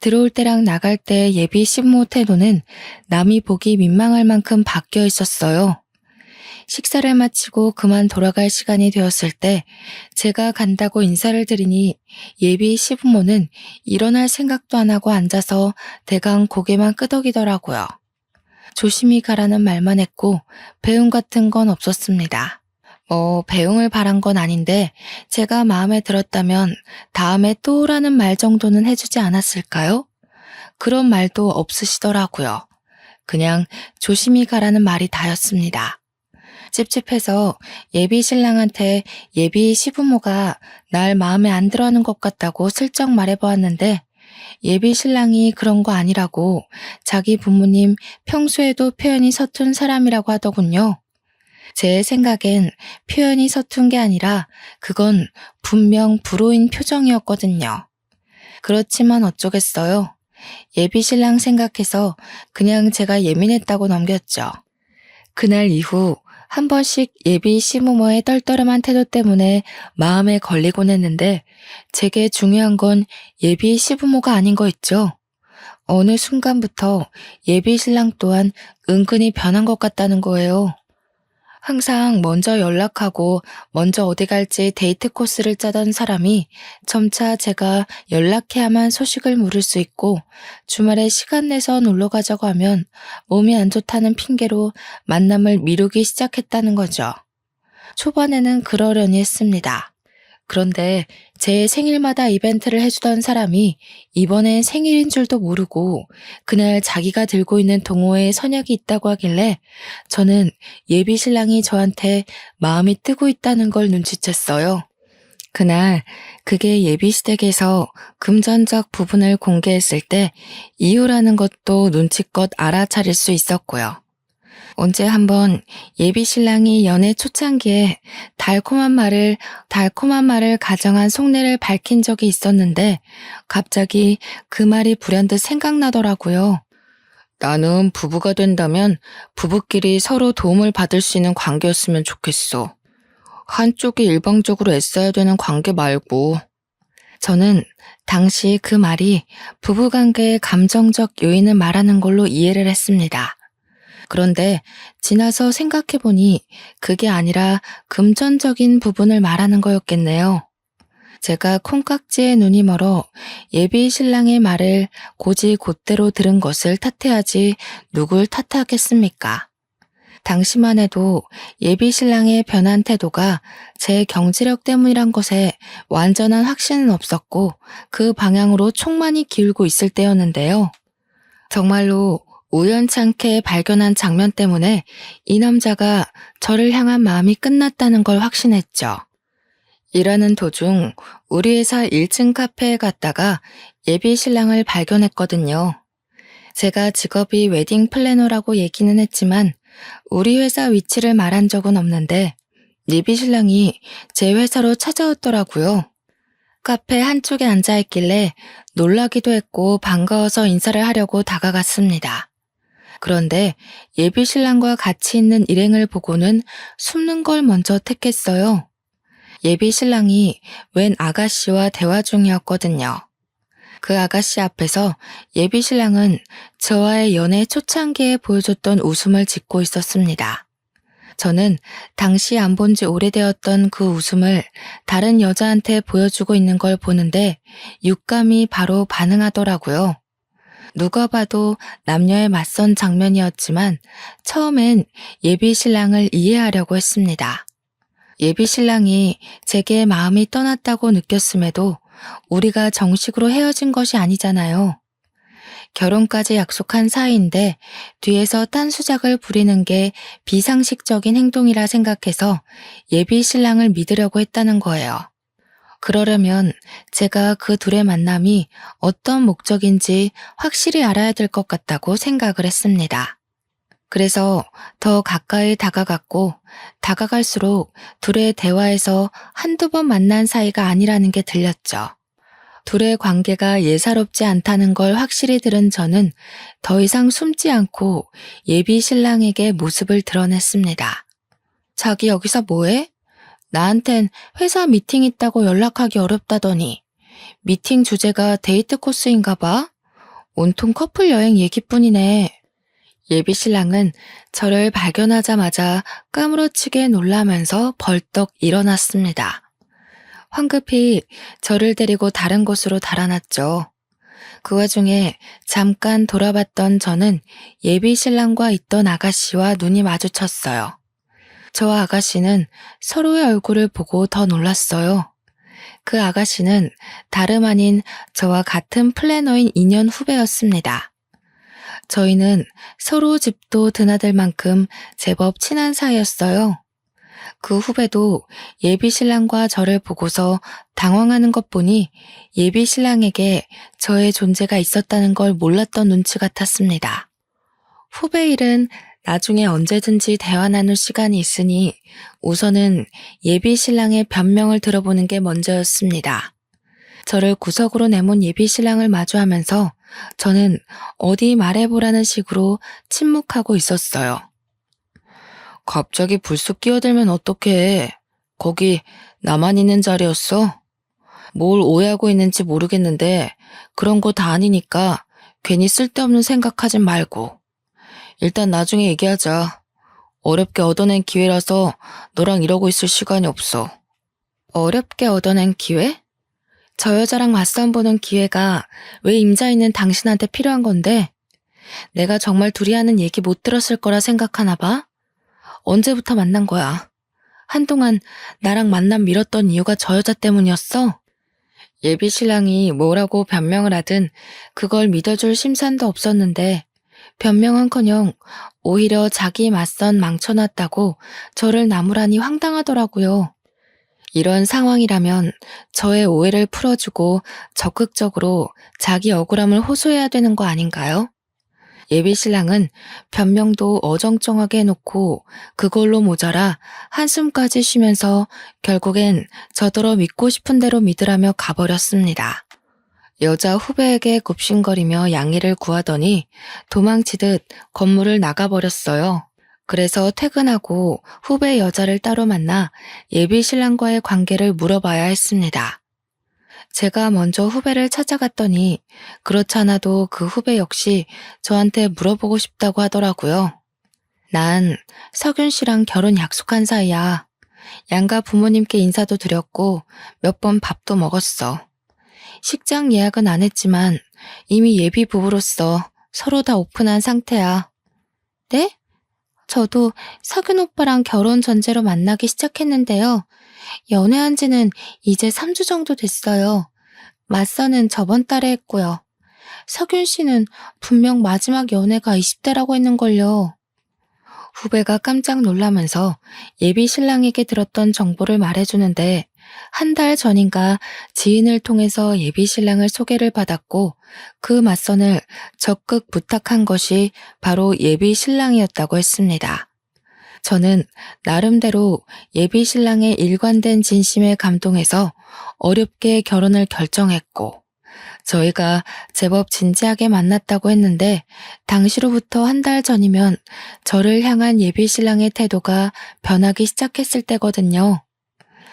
들어올 때랑 나갈 때 예비 시부모 태도는 남이 보기 민망할 만큼 바뀌어 있었어요. 식사를 마치고 그만 돌아갈 시간이 되었을 때 제가 간다고 인사를 드리니 예비 시부모는 일어날 생각도 안 하고 앉아서 대강 고개만 끄덕이더라고요. 조심히 가라는 말만 했고 배웅 같은 건 없었습니다. 배웅을 바란 건 아닌데 제가 마음에 들었다면 다음에 또 오라는 말 정도는 해주지 않았을까요? 그런 말도 없으시더라고요. 그냥 조심히 가라는 말이 다였습니다. 찝찝해서 예비 신랑한테 예비 시부모가 날 마음에 안 들어하는 것 같다고 슬쩍 말해보았는데 예비 신랑이 그런 거 아니라고 자기 부모님 평소에도 표현이 서툰 사람이라고 하더군요. 제 생각엔 표현이 서툰 게 아니라 그건 분명 불호인 표정이었거든요. 그렇지만 어쩌겠어요. 예비 신랑 생각해서 그냥 제가 예민했다고 넘겼죠. 그날 이후 한 번씩 예비 시부모의 떨떠름한 태도 때문에 마음에 걸리곤 했는데 제게 중요한 건 예비 시부모가 아닌 거 있죠. 어느 순간부터 예비 신랑 또한 은근히 변한 것 같다는 거예요. 항상 먼저 연락하고 먼저 어디 갈지 데이트 코스를 짜던 사람이 점차 제가 연락해야만 소식을 물을 수 있고 주말에 시간 내서 놀러 가자고 하면 몸이 안 좋다는 핑계로 만남을 미루기 시작했다는 거죠. 초반에는 그러려니 했습니다. 그런데 제 생일마다 이벤트를 해주던 사람이 이번엔 생일인 줄도 모르고 그날 자기가 들고 있는 동호회에 선약이 있다고 하길래 저는 예비 신랑이 저한테 마음이 뜨고 있다는 걸 눈치챘어요. 그날 그게 예비 시댁에서 금전적 부분을 공개했을 때 이유라는 것도 눈치껏 알아차릴 수 있었고요. 언제 한번 예비 신랑이 연애 초창기에 달콤한 말을 가정한 속내를 밝힌 적이 있었는데 갑자기 그 말이 불현듯 생각나더라고요. 나는 부부가 된다면 부부끼리 서로 도움을 받을 수 있는 관계였으면 좋겠어. 한쪽이 일방적으로 애써야 되는 관계 말고. 저는 당시 그 말이 부부관계의 감정적 요인을 말하는 걸로 이해를 했습니다. 그런데 지나서 생각해보니 그게 아니라 금전적인 부분을 말하는 거였겠네요. 제가 콩깍지에 눈이 멀어 예비 신랑의 말을 곧이곧대로 들은 것을 탓해야지 누굴 탓하겠습니까? 당시만 해도 예비 신랑의 변한 태도가 제 경제력 때문이란 것에 완전한 확신은 없었고 그 방향으로 촉만이 기울고 있을 때였는데요. 정말로 우연찮게 발견한 장면 때문에 이 남자가 저를 향한 마음이 끝났다는 걸 확신했죠. 일하는 도중 우리 회사 1층 카페에 갔다가 예비 신랑을 발견했거든요. 제가 직업이 웨딩 플래너라고 얘기는 했지만 우리 회사 위치를 말한 적은 없는데 예비 신랑이 제 회사로 찾아왔더라고요. 카페 한쪽에 앉아있길래 놀라기도 했고 반가워서 인사를 하려고 다가갔습니다. 그런데 예비 신랑과 같이 있는 일행을 보고는 숨는 걸 먼저 택했어요. 예비 신랑이 웬 아가씨와 대화 중이었거든요. 그 아가씨 앞에서 예비 신랑은 저와의 연애 초창기에 보여줬던 웃음을 짓고 있었습니다. 저는 당시 안 본 지 오래되었던 그 웃음을 다른 여자한테 보여주고 있는 걸 보는데 육감이 바로 반응하더라고요. 누가 봐도 남녀의 맞선 장면이었지만 처음엔 예비 신랑을 이해하려고 했습니다. 예비 신랑이 제게 마음이 떠났다고 느꼈음에도 우리가 정식으로 헤어진 것이 아니잖아요. 결혼까지 약속한 사이인데 뒤에서 딴수작을 부리는 게 비상식적인 행동이라 생각해서 예비 신랑을 믿으려고 했다는 거예요. 그러려면 제가 그 둘의 만남이 어떤 목적인지 확실히 알아야 될 것 같다고 생각을 했습니다. 그래서 더 가까이 다가갔고 다가갈수록 둘의 대화에서 한두 번 만난 사이가 아니라는 게 들렸죠. 둘의 관계가 예사롭지 않다는 걸 확실히 들은 저는 더 이상 숨지 않고 예비 신랑에게 모습을 드러냈습니다. 자기 여기서 뭐해? 나한텐 회사 미팅 있다고 연락하기 어렵다더니 미팅 주제가 데이트 코스인가 봐? 온통 커플 여행 얘기뿐이네. 예비 신랑은 저를 발견하자마자 까무러치게 놀라면서 벌떡 일어났습니다. 황급히 저를 데리고 다른 곳으로 달아났죠. 그 와중에 잠깐 돌아봤던 저는 예비 신랑과 있던 아가씨와 눈이 마주쳤어요. 저와 아가씨는 서로의 얼굴을 보고 더 놀랐어요. 그 아가씨는 다름 아닌 저와 같은 플래너인 2년 후배였습니다. 저희는 서로 집도 드나들 만큼 제법 친한 사이였어요. 그 후배도 예비 신랑과 저를 보고서 당황하는 것 보니 예비 신랑에게 저의 존재가 있었다는 걸 몰랐던 눈치 같았습니다. 후배 일은 나중에 언제든지 대화 나눌 시간이 있으니 우선은 예비 신랑의 변명을 들어보는 게 먼저였습니다. 저를 구석으로 내몬 예비 신랑을 마주하면서 저는 어디 말해보라는 식으로 침묵하고 있었어요. 갑자기 불쑥 끼어들면 어떡해. 거기 나만 있는 자리였어? 뭘 오해하고 있는지 모르겠는데 그런 거 다 아니니까 괜히 쓸데없는 생각하진 말고. 일단 나중에 얘기하자. 어렵게 얻어낸 기회라서 너랑 이러고 있을 시간이 없어. 어렵게 얻어낸 기회? 저 여자랑 맞선 보는 기회가 왜 임자 있는 당신한테 필요한 건데? 내가 정말 둘이 하는 얘기 못 들었을 거라 생각하나 봐? 언제부터 만난 거야? 한동안 나랑 만남 미뤘던 이유가 저 여자 때문이었어? 예비 신랑이 뭐라고 변명을 하든 그걸 믿어줄 심산도 없었는데 변명은커녕 오히려 자기 맞선 망쳐놨다고 저를 나무라니 황당하더라고요. 이런 상황이라면 저의 오해를 풀어주고 적극적으로 자기 억울함을 호소해야 되는 거 아닌가요? 예비 신랑은 변명도 어정쩡하게 해놓고 그걸로 모자라 한숨까지 쉬면서 결국엔 저더러 믿고 싶은 대로 믿으라며 가버렸습니다. 여자 후배에게 굽신거리며 양해를 구하더니 도망치듯 건물을 나가버렸어요. 그래서 퇴근하고 후배 여자를 따로 만나 예비 신랑과의 관계를 물어봐야 했습니다. 제가 먼저 후배를 찾아갔더니 그렇지 않아도 그 후배 역시 저한테 물어보고 싶다고 하더라고요. 난 석윤 씨랑 결혼 약속한 사이야. 양가 부모님께 인사도 드렸고 몇 번 밥도 먹었어. 식장 예약은 안 했지만 이미 예비 부부로서 서로 다 오픈한 상태야. 네? 저도 석윤 오빠랑 결혼 전제로 만나기 시작했는데요. 연애한 지는 이제 3주 정도 됐어요. 맞선은 저번 달에 했고요. 석윤 씨는 분명 마지막 연애가 20대라고 했는걸요. 후배가 깜짝 놀라면서 예비 신랑에게 들었던 정보를 말해주는데 한 달 전인가 지인을 통해서 예비 신랑을 소개를 받았고 그 맞선을 적극 부탁한 것이 바로 예비 신랑이었다고 했습니다. 저는 나름대로 예비 신랑의 일관된 진심에 감동해서 어렵게 결혼을 결정했고 저희가 제법 진지하게 만났다고 했는데 당시로부터 한 달 전이면 저를 향한 예비 신랑의 태도가 변하기 시작했을 때거든요.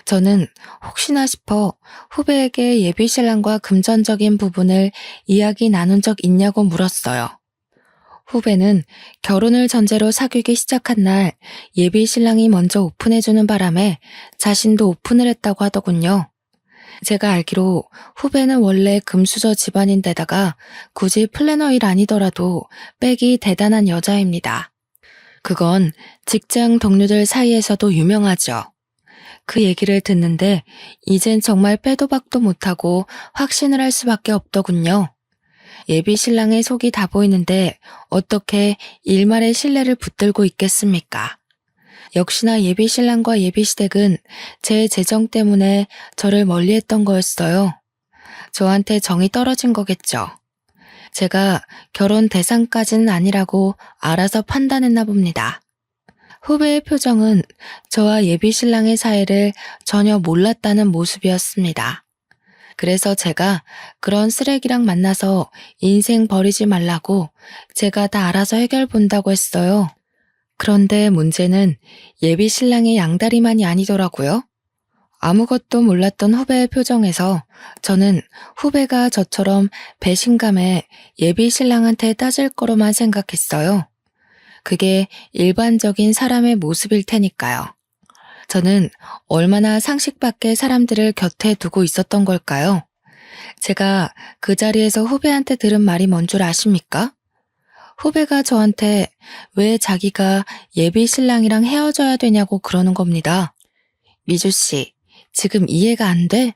저는 혹시나 싶어 후배에게 예비 신랑과 금전적인 부분을 이야기 나눈 적 있냐고 물었어요. 후배는 결혼을 전제로 사귀기 시작한 날 예비 신랑이 먼저 오픈해주는 바람에 자신도 오픈을 했다고 하더군요. 제가 알기로 후배는 원래 금수저 집안인데다가 굳이 플래너 일 아니더라도 백이 대단한 여자입니다. 그건 직장 동료들 사이에서도 유명하죠. 그 얘기를 듣는데 이젠 정말 빼도 박도 못하고 확신을 할 수밖에 없더군요. 예비 신랑의 속이 다 보이는데 어떻게 일말의 신뢰를 붙들고 있겠습니까? 역시나 예비 신랑과 예비 시댁은 제 재정 때문에 저를 멀리했던 거였어요. 저한테 정이 떨어진 거겠죠. 제가 결혼 대상까지는 아니라고 알아서 판단했나 봅니다. 후배의 표정은 저와 예비 신랑의 사이를 전혀 몰랐다는 모습이었습니다. 그래서 제가 그런 쓰레기랑 만나서 인생 버리지 말라고 제가 다 알아서 해결 본다고 했어요. 그런데 문제는 예비 신랑의 양다리만이 아니더라고요. 아무것도 몰랐던 후배의 표정에서 저는 후배가 저처럼 배신감에 예비 신랑한테 따질 거로만 생각했어요. 그게 일반적인 사람의 모습일 테니까요. 저는 얼마나 상식 밖의 사람들을 곁에 두고 있었던 걸까요? 제가 그 자리에서 후배한테 들은 말이 뭔 줄 아십니까? 후배가 저한테 왜 자기가 예비 신랑이랑 헤어져야 되냐고 그러는 겁니다. 미주 씨, 지금 이해가 안 돼?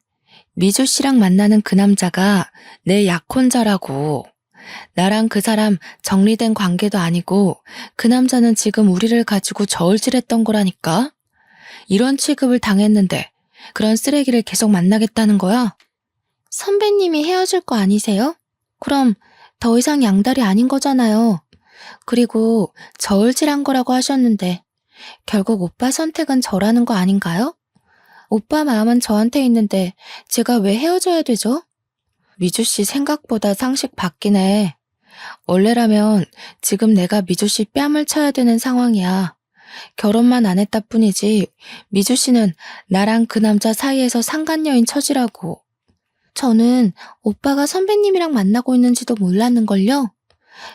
미주 씨랑 만나는 그 남자가 내 약혼자라고. 나랑 그 사람 정리된 관계도 아니고 그 남자는 지금 우리를 가지고 저울질했던 거라니까? 이런 취급을 당했는데 그런 쓰레기를 계속 만나겠다는 거야? 선배님이 헤어질 거 아니세요? 그럼 더 이상 양다리 아닌 거잖아요. 그리고 저울질한 거라고 하셨는데 결국 오빠 선택은 저라는 거 아닌가요? 오빠 마음은 저한테 있는데 제가 왜 헤어져야 되죠? 미주 씨 생각보다 상식 바뀌네. 원래라면 지금 내가 미주 씨 뺨을 쳐야 되는 상황이야. 결혼만 안 했다 뿐이지 미주 씨는 나랑 그 남자 사이에서 상간녀인 처지라고. 저는 오빠가 선배님이랑 만나고 있는지도 몰랐는걸요.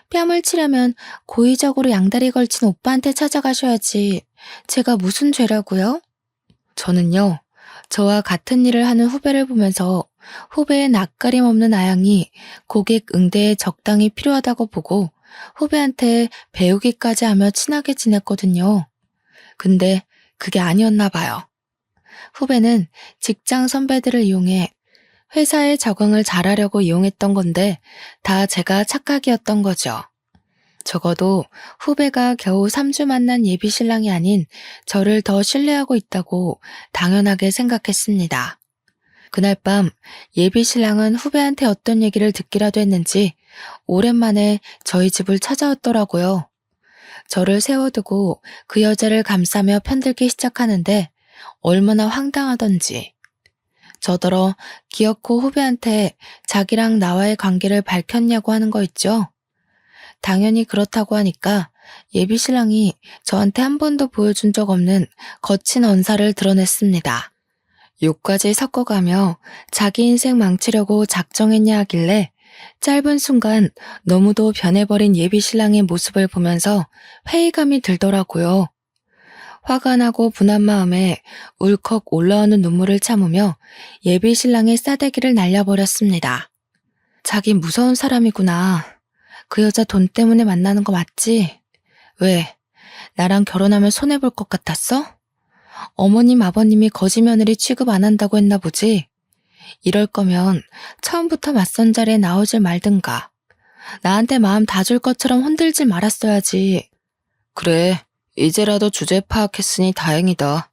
뺨을 치려면 고의적으로 양다리 걸친 오빠한테 찾아가셔야지. 제가 무슨 죄라고요? 저는요, 저와 같은 일을 하는 후배를 보면서 후배의 낯가림 없는 아양이 고객 응대에 적당히 필요하다고 보고 후배한테 배우기까지 하며 친하게 지냈거든요. 근데 그게 아니었나 봐요. 후배는 직장 선배들을 이용해 회사에 적응을 잘하려고 이용했던 건데 다 제가 착각이었던 거죠. 적어도 후배가 겨우 3주 만난 예비 신랑이 아닌 저를 더 신뢰하고 있다고 당연하게 생각했습니다. 그날 밤 예비 신랑은 후배한테 어떤 얘기를 듣기라도 했는지 오랜만에 저희 집을 찾아왔더라고요. 저를 세워두고 그 여자를 감싸며 편들기 시작하는데 얼마나 황당하던지. 저더러 기어코 후배한테 자기랑 나와의 관계를 밝혔냐고 하는 거 있죠. 당연히 그렇다고 하니까 예비 신랑이 저한테 한 번도 보여준 적 없는 거친 언사를 드러냈습니다. 욕까지 섞어가며 자기 인생 망치려고 작정했냐 하길래 짧은 순간 너무도 변해버린 예비 신랑의 모습을 보면서 회의감이 들더라고요. 화가 나고 분한 마음에 울컥 올라오는 눈물을 참으며 예비 신랑의 싸대기를 날려버렸습니다. 자기 무서운 사람이구나. 그 여자 돈 때문에 만나는 거 맞지? 왜? 나랑 결혼하면 손해볼 것 같았어? 어머님 아버님이 거지 며느리 취급 안 한다고 했나 보지? 이럴 거면 처음부터 맞선 자리에 나오질 말든가. 나한테 마음 다 줄 것처럼 흔들지 말았어야지. 그래, 이제라도 주제 파악했으니 다행이다.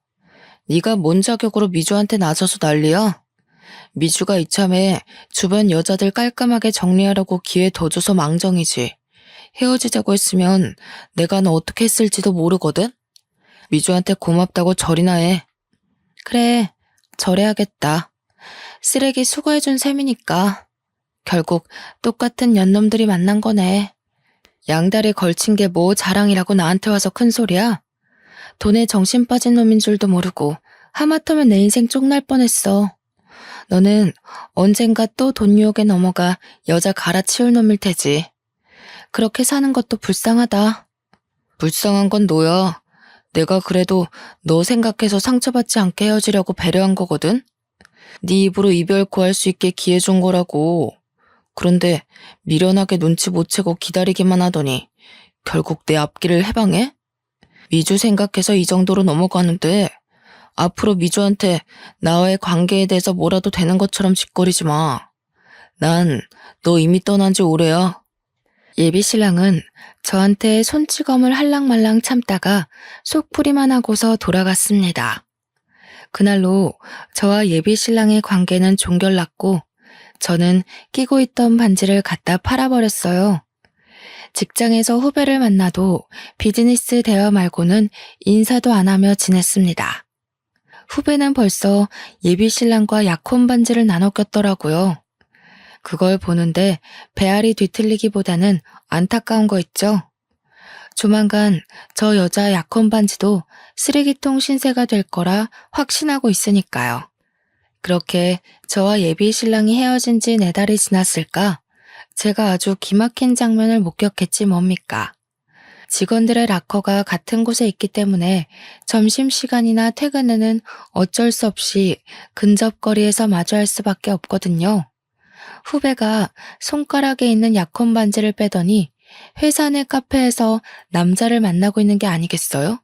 네가 뭔 자격으로 미주한테 나서서 난리야? 미주가 이참에 주변 여자들 깔끔하게 정리하려고 기회 더 줘서 망정이지. 헤어지자고 했으면 내가 너 어떻게 했을지도 모르거든? 미주한테 고맙다고 절이나 해. 그래, 절해야겠다. 쓰레기 수거해준 셈이니까. 결국 똑같은 년놈들이 만난 거네. 양다리 걸친 게 뭐 자랑이라고 나한테 와서 큰 소리야? 돈에 정신 빠진 놈인 줄도 모르고 하마터면 내 인생 쪽날 뻔했어. 너는 언젠가 또 돈 유혹에 넘어가 여자 갈아치울 놈일 테지. 그렇게 사는 것도 불쌍하다. 불쌍한 건 너야. 내가 그래도 너 생각해서 상처받지 않게 헤어지려고 배려한 거거든? 네 입으로 이별 구할 수 있게 기회 준 거라고. 그런데 미련하게 눈치 못 채고 기다리기만 하더니 결국 내 앞길을 해방해? 미주 생각해서 이 정도로 넘어가는데 앞으로 미주한테 나와의 관계에 대해서 뭐라도 되는 것처럼 짓거리지 마. 난 너 이미 떠난 지 오래야. 예비 신랑은 저한테 손찌검을 할랑말랑 참다가 속풀이만 하고서 돌아갔습니다. 그날로 저와 예비 신랑의 관계는 종결났고 저는 끼고 있던 반지를 갖다 팔아버렸어요. 직장에서 후배를 만나도 비즈니스 대화 말고는 인사도 안 하며 지냈습니다. 후배는 벌써 예비 신랑과 약혼 반지를 나눠 꼈더라고요. 그걸 보는데 배알이 뒤틀리기보다는 안타까운 거 있죠? 조만간 저 여자 약혼 반지도 쓰레기통 신세가 될 거라 확신하고 있으니까요. 그렇게 저와 예비 신랑이 헤어진 지 4달이 지났을까? 제가 아주 기막힌 장면을 목격했지 뭡니까? 직원들의 락커가 같은 곳에 있기 때문에 점심시간이나 퇴근 후는 어쩔 수 없이 근접거리에서 마주할 수밖에 없거든요. 후배가 손가락에 있는 약혼 반지를 빼더니 회사 내 카페에서 남자를 만나고 있는 게 아니겠어요?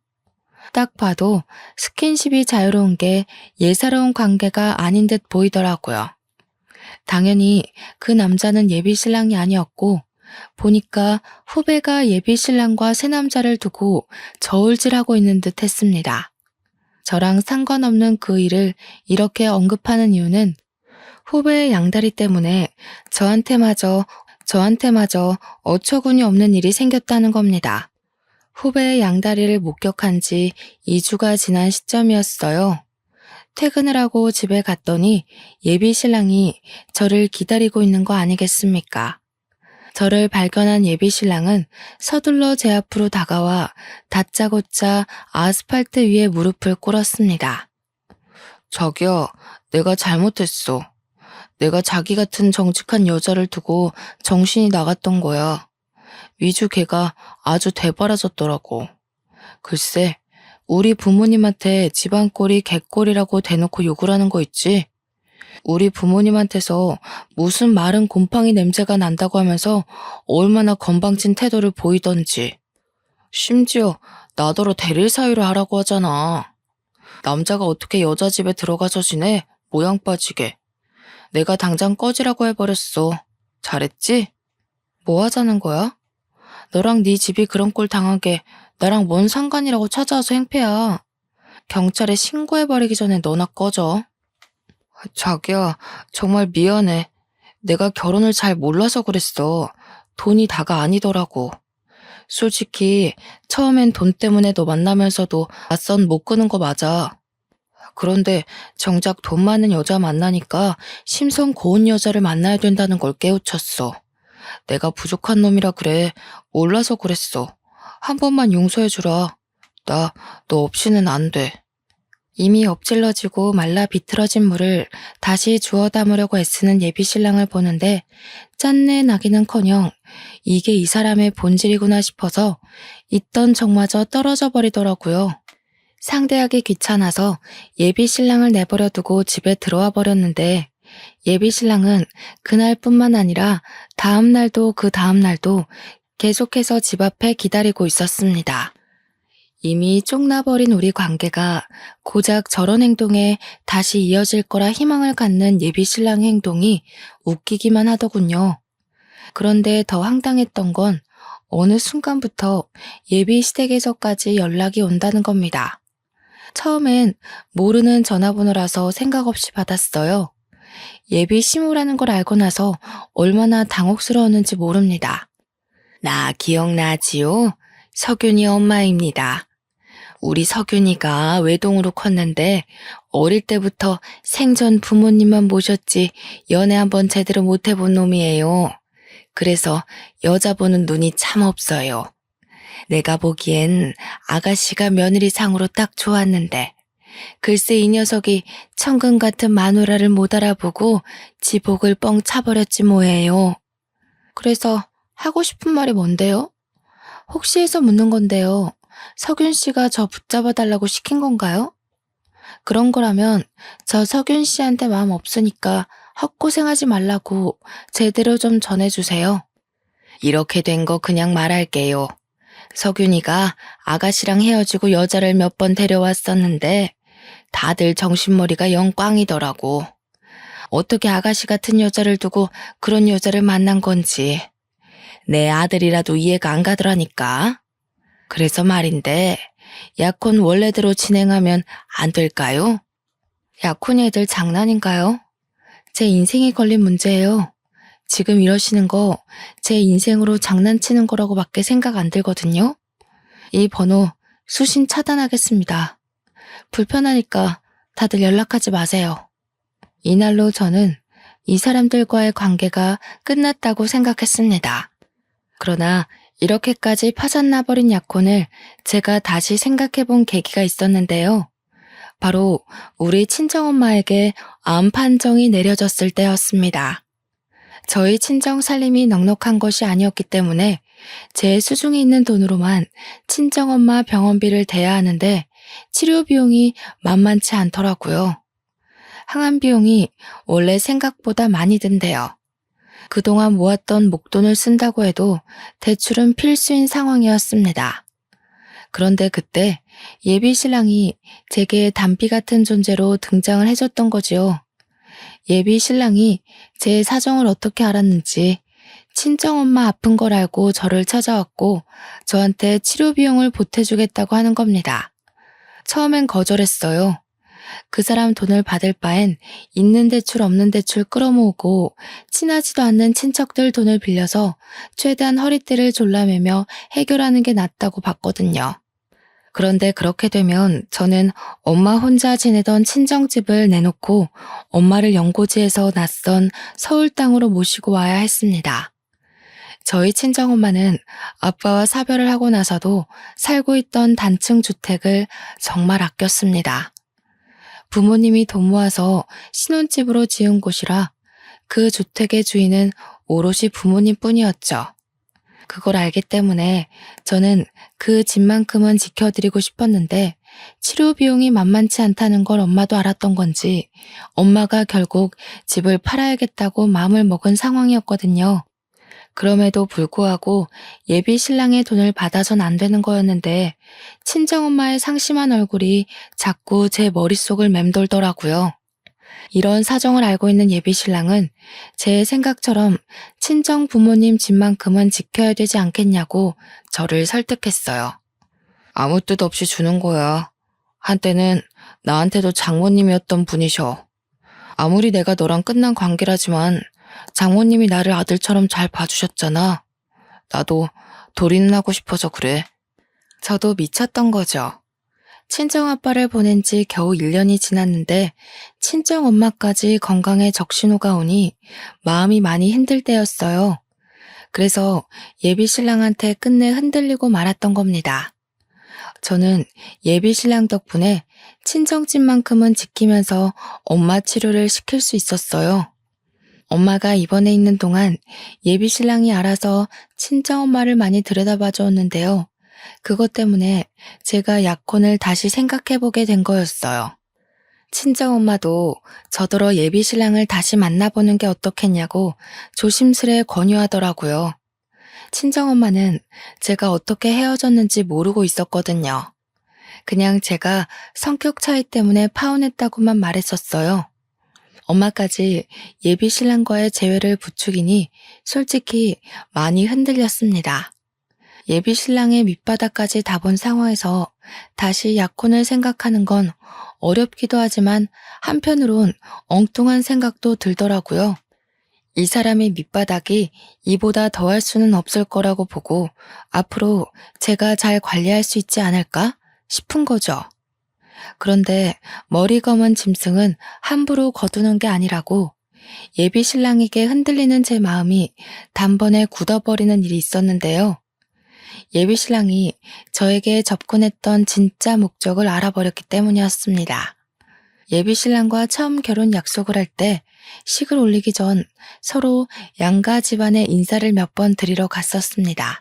딱 봐도 스킨십이 자유로운 게 예사로운 관계가 아닌 듯 보이더라고요. 당연히 그 남자는 예비 신랑이 아니었고 보니까 후배가 예비 신랑과 새 남자를 두고 저울질하고 있는 듯 했습니다. 저랑 상관없는 그 일을 이렇게 언급하는 이유는 후배의 양다리 때문에 저한테마저 어처구니 없는 일이 생겼다는 겁니다. 후배의 양다리를 목격한 지 2주가 지난 시점이었어요. 퇴근을 하고 집에 갔더니 예비 신랑이 저를 기다리고 있는 거 아니겠습니까? 저를 발견한 예비 신랑은 서둘러 제 앞으로 다가와 다짜고짜 아스팔트 위에 무릎을 꿇었습니다. 자기야, 내가 잘못했어. 내가 자기 같은 정직한 여자를 두고 정신이 나갔던 거야. 위주 걔가 아주 대바라졌더라고. 글쎄, 우리 부모님한테 집안 꼴이 개꼴이라고 대놓고 욕을 하는 거 있지? 우리 부모님한테서 무슨 마른 곰팡이 냄새가 난다고 하면서 얼마나 건방진 태도를 보이던지. 심지어 나더러 대릴 사유를 하라고 하잖아. 남자가 어떻게 여자 집에 들어가서 지내? 모양 빠지게. 내가 당장 꺼지라고 해버렸어. 잘했지? 뭐 하자는 거야? 너랑 네 집이 그런 꼴 당하게 나랑 뭔 상관이라고 찾아와서 행패야. 경찰에 신고해버리기 전에 너나 꺼져. 자기야, 정말 미안해. 내가 결혼을 잘 몰라서 그랬어. 돈이 다가 아니더라고. 솔직히 처음엔 돈 때문에 너 만나면서도 맞선 못 끄는 거 맞아. 그런데 정작 돈 많은 여자 만나니까 심성 고운 여자를 만나야 된다는 걸 깨우쳤어. 내가 부족한 놈이라 그래. 몰라서 그랬어. 한 번만 용서해주라. 나 너 없이는 안 돼. 이미 엎질러지고 말라 비틀어진 물을 다시 주워 담으려고 애쓰는 예비 신랑을 보는데 짠내 나기는커녕 이게 이 사람의 본질이구나 싶어서 있던 정마저 떨어져 버리더라고요. 상대하기 귀찮아서 예비 신랑을 내버려 두고 집에 들어와 버렸는데 예비 신랑은 그날뿐만 아니라 다음 날도 그 다음 날도 계속해서 집 앞에 기다리고 있었습니다. 이미 쪽나버린 우리 관계가 고작 저런 행동에 다시 이어질 거라 희망을 갖는 예비 신랑의 행동이 웃기기만 하더군요. 그런데 더 황당했던 건 어느 순간부터 예비 시댁에서까지 연락이 온다는 겁니다. 처음엔 모르는 전화번호라서 생각 없이 받았어요. 예비 시무라는 걸 알고 나서 얼마나 당혹스러웠는지 모릅니다. 나 기억나지요? 석윤이 엄마입니다. 우리 석윤이가 외동으로 컸는데 어릴 때부터 생전 부모님만 모셨지 연애 한번 제대로 못 해본 놈이에요. 그래서 여자 보는 눈이 참 없어요. 내가 보기엔 아가씨가 며느리상으로 딱 좋았는데 글쎄 이 녀석이 천금 같은 마누라를 못 알아보고 지복을 뻥 차버렸지 뭐예요. 그래서 하고 싶은 말이 뭔데요? 혹시 해서 묻는 건데요. 석윤 씨가 저 붙잡아 달라고 시킨 건가요? 그런 거라면 저 석윤 씨한테 마음 없으니까 헛고생하지 말라고 제대로 좀 전해주세요. 이렇게 된 거 그냥 말할게요. 석윤이가 아가씨랑 헤어지고 여자를 몇 번 데려왔었는데 다들 정신머리가 영 꽝이더라고. 어떻게 아가씨 같은 여자를 두고 그런 여자를 만난 건지 내 아들이라도 이해가 안 가더라니까. 그래서 말인데 약혼 원래대로 진행하면 안 될까요? 약혼이 애들 장난인가요? 제 인생에 걸린 문제예요. 지금 이러시는 거 제 인생으로 장난치는 거라고밖에 생각 안 들거든요. 이 번호 수신 차단하겠습니다. 불편하니까 다들 연락하지 마세요. 이날로 저는 이 사람들과의 관계가 끝났다고 생각했습니다. 그러나 이렇게까지 파산나버린 약혼을 제가 다시 생각해본 계기가 있었는데요. 바로 우리 친정엄마에게 암 판정이 내려졌을 때였습니다. 저희 친정 살림이 넉넉한 것이 아니었기 때문에 제 수중에 있는 돈으로만 친정엄마 병원비를 대야 하는데 치료 비용이 만만치 않더라고요. 항암 비용이 원래 생각보다 많이 든대요. 그동안 모았던 목돈을 쓴다고 해도 대출은 필수인 상황이었습니다. 그런데 그때 예비 신랑이 제게 단비 같은 존재로 등장을 해줬던 거지요. 예비 신랑이 제 사정을 어떻게 알았는지 친정엄마 아픈 걸 알고 저를 찾아왔고 저한테 치료 비용을 보태주겠다고 하는 겁니다. 처음엔 거절했어요. 그 사람 돈을 받을 바엔 있는 대출 없는 대출 끌어모으고 친하지도 않는 친척들 돈을 빌려서 최대한 허리띠를 졸라매며 해결하는 게 낫다고 봤거든요. 그런데 그렇게 되면 저는 엄마 혼자 지내던 친정집을 내놓고 엄마를 연고지에서 낯선 서울 땅으로 모시고 와야 했습니다. 저희 친정엄마는 아빠와 사별을 하고 나서도 살고 있던 단층 주택을 정말 아꼈습니다. 부모님이 돈 모아서 신혼집으로 지은 곳이라 그 주택의 주인은 오롯이 부모님뿐이었죠. 그걸 알기 때문에 저는 그 집만큼은 지켜드리고 싶었는데 치료 비용이 만만치 않다는 걸 엄마도 알았던 건지 엄마가 결국 집을 팔아야겠다고 마음을 먹은 상황이었거든요. 그럼에도 불구하고 예비 신랑의 돈을 받아선 안 되는 거였는데 친정엄마의 상심한 얼굴이 자꾸 제 머릿속을 맴돌더라고요. 이런 사정을 알고 있는 예비 신랑은 제 생각처럼 친정 부모님 집만큼은 지켜야 되지 않겠냐고 저를 설득했어요. 아무 뜻 없이 주는 거야. 한때는 나한테도 장모님이었던 분이셔. 아무리 내가 너랑 끝난 관계라지만 장모님이 나를 아들처럼 잘 봐주셨잖아. 나도 도리는 하고 싶어서 그래. 저도 미쳤던 거죠. 친정아빠를 보낸 지 겨우 1년이 지났는데 친정엄마까지 건강에 적신호가 오니 마음이 많이 힘들 때였어요. 그래서 예비 신랑한테 끝내 흔들리고 말았던 겁니다. 저는 예비 신랑 덕분에 친정집만큼은 지키면서 엄마 치료를 시킬 수 있었어요. 엄마가 입원해 있는 동안 예비 신랑이 알아서 친정엄마를 많이 들여다봐 줬는데요. 그것 때문에 제가 약혼을 다시 생각해보게 된 거였어요. 친정엄마도 저더러 예비 신랑을 다시 만나보는 게 어떻겠냐고 조심스레 권유하더라고요. 친정엄마는 제가 어떻게 헤어졌는지 모르고 있었거든요. 그냥 제가 성격 차이 때문에 파혼했다고만 말했었어요. 엄마까지 예비 신랑과의 재회를 부추기니 솔직히 많이 흔들렸습니다. 예비 신랑의 밑바닥까지 다 본 상황에서 다시 약혼을 생각하는 건 어렵기도 하지만 한편으론 엉뚱한 생각도 들더라고요. 이 사람의 밑바닥이 이보다 더할 수는 없을 거라고 보고 앞으로 제가 잘 관리할 수 있지 않을까 싶은 거죠. 그런데 머리 검은 짐승은 함부로 거두는 게 아니라고 예비 신랑에게 흔들리는 제 마음이 단번에 굳어버리는 일이 있었는데요. 예비 신랑이 저에게 접근했던 진짜 목적을 알아버렸기 때문이었습니다. 예비 신랑과 처음 결혼 약속을 할 때 식을 올리기 전 서로 양가 집안에 인사를 몇 번 드리러 갔었습니다.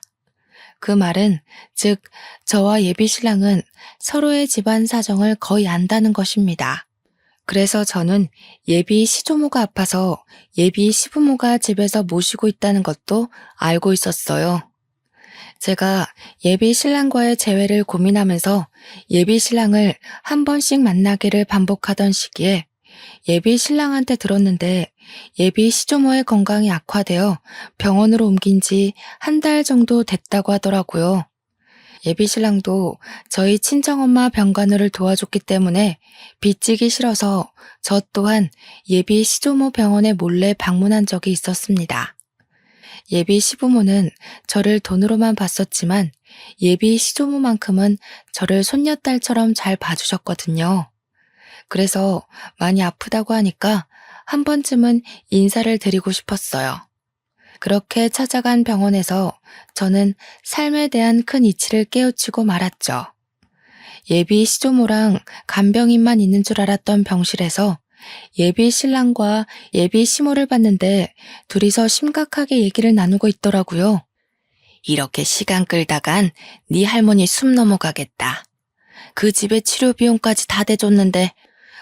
그 말은 즉 저와 예비 신랑은 서로의 집안 사정을 거의 안다는 것입니다. 그래서 저는 예비 시조모가 아파서 예비 시부모가 집에서 모시고 있다는 것도 알고 있었어요. 제가 예비 신랑과의 재회를 고민하면서 예비 신랑을 한 번씩 만나기를 반복하던 시기에 예비 신랑한테 들었는데 예비 시조모의 건강이 악화되어 병원으로 옮긴 지 한 달 정도 됐다고 하더라고요. 예비 신랑도 저희 친정엄마 병간호를 도와줬기 때문에 빚지기 싫어서 저 또한 예비 시조모 병원에 몰래 방문한 적이 있었습니다. 예비 시부모는 저를 돈으로만 봤었지만 예비 시조모만큼은 저를 손녀딸처럼 잘 봐주셨거든요. 그래서 많이 아프다고 하니까 한 번쯤은 인사를 드리고 싶었어요. 그렇게 찾아간 병원에서 저는 삶에 대한 큰 이치를 깨우치고 말았죠. 예비 시조모랑 간병인만 있는 줄 알았던 병실에서 예비 신랑과 예비 시모를 봤는데 둘이서 심각하게 얘기를 나누고 있더라고요. 이렇게 시간 끌다간 네 할머니 숨 넘어가겠다. 그 집에 치료 비용까지 다 대줬는데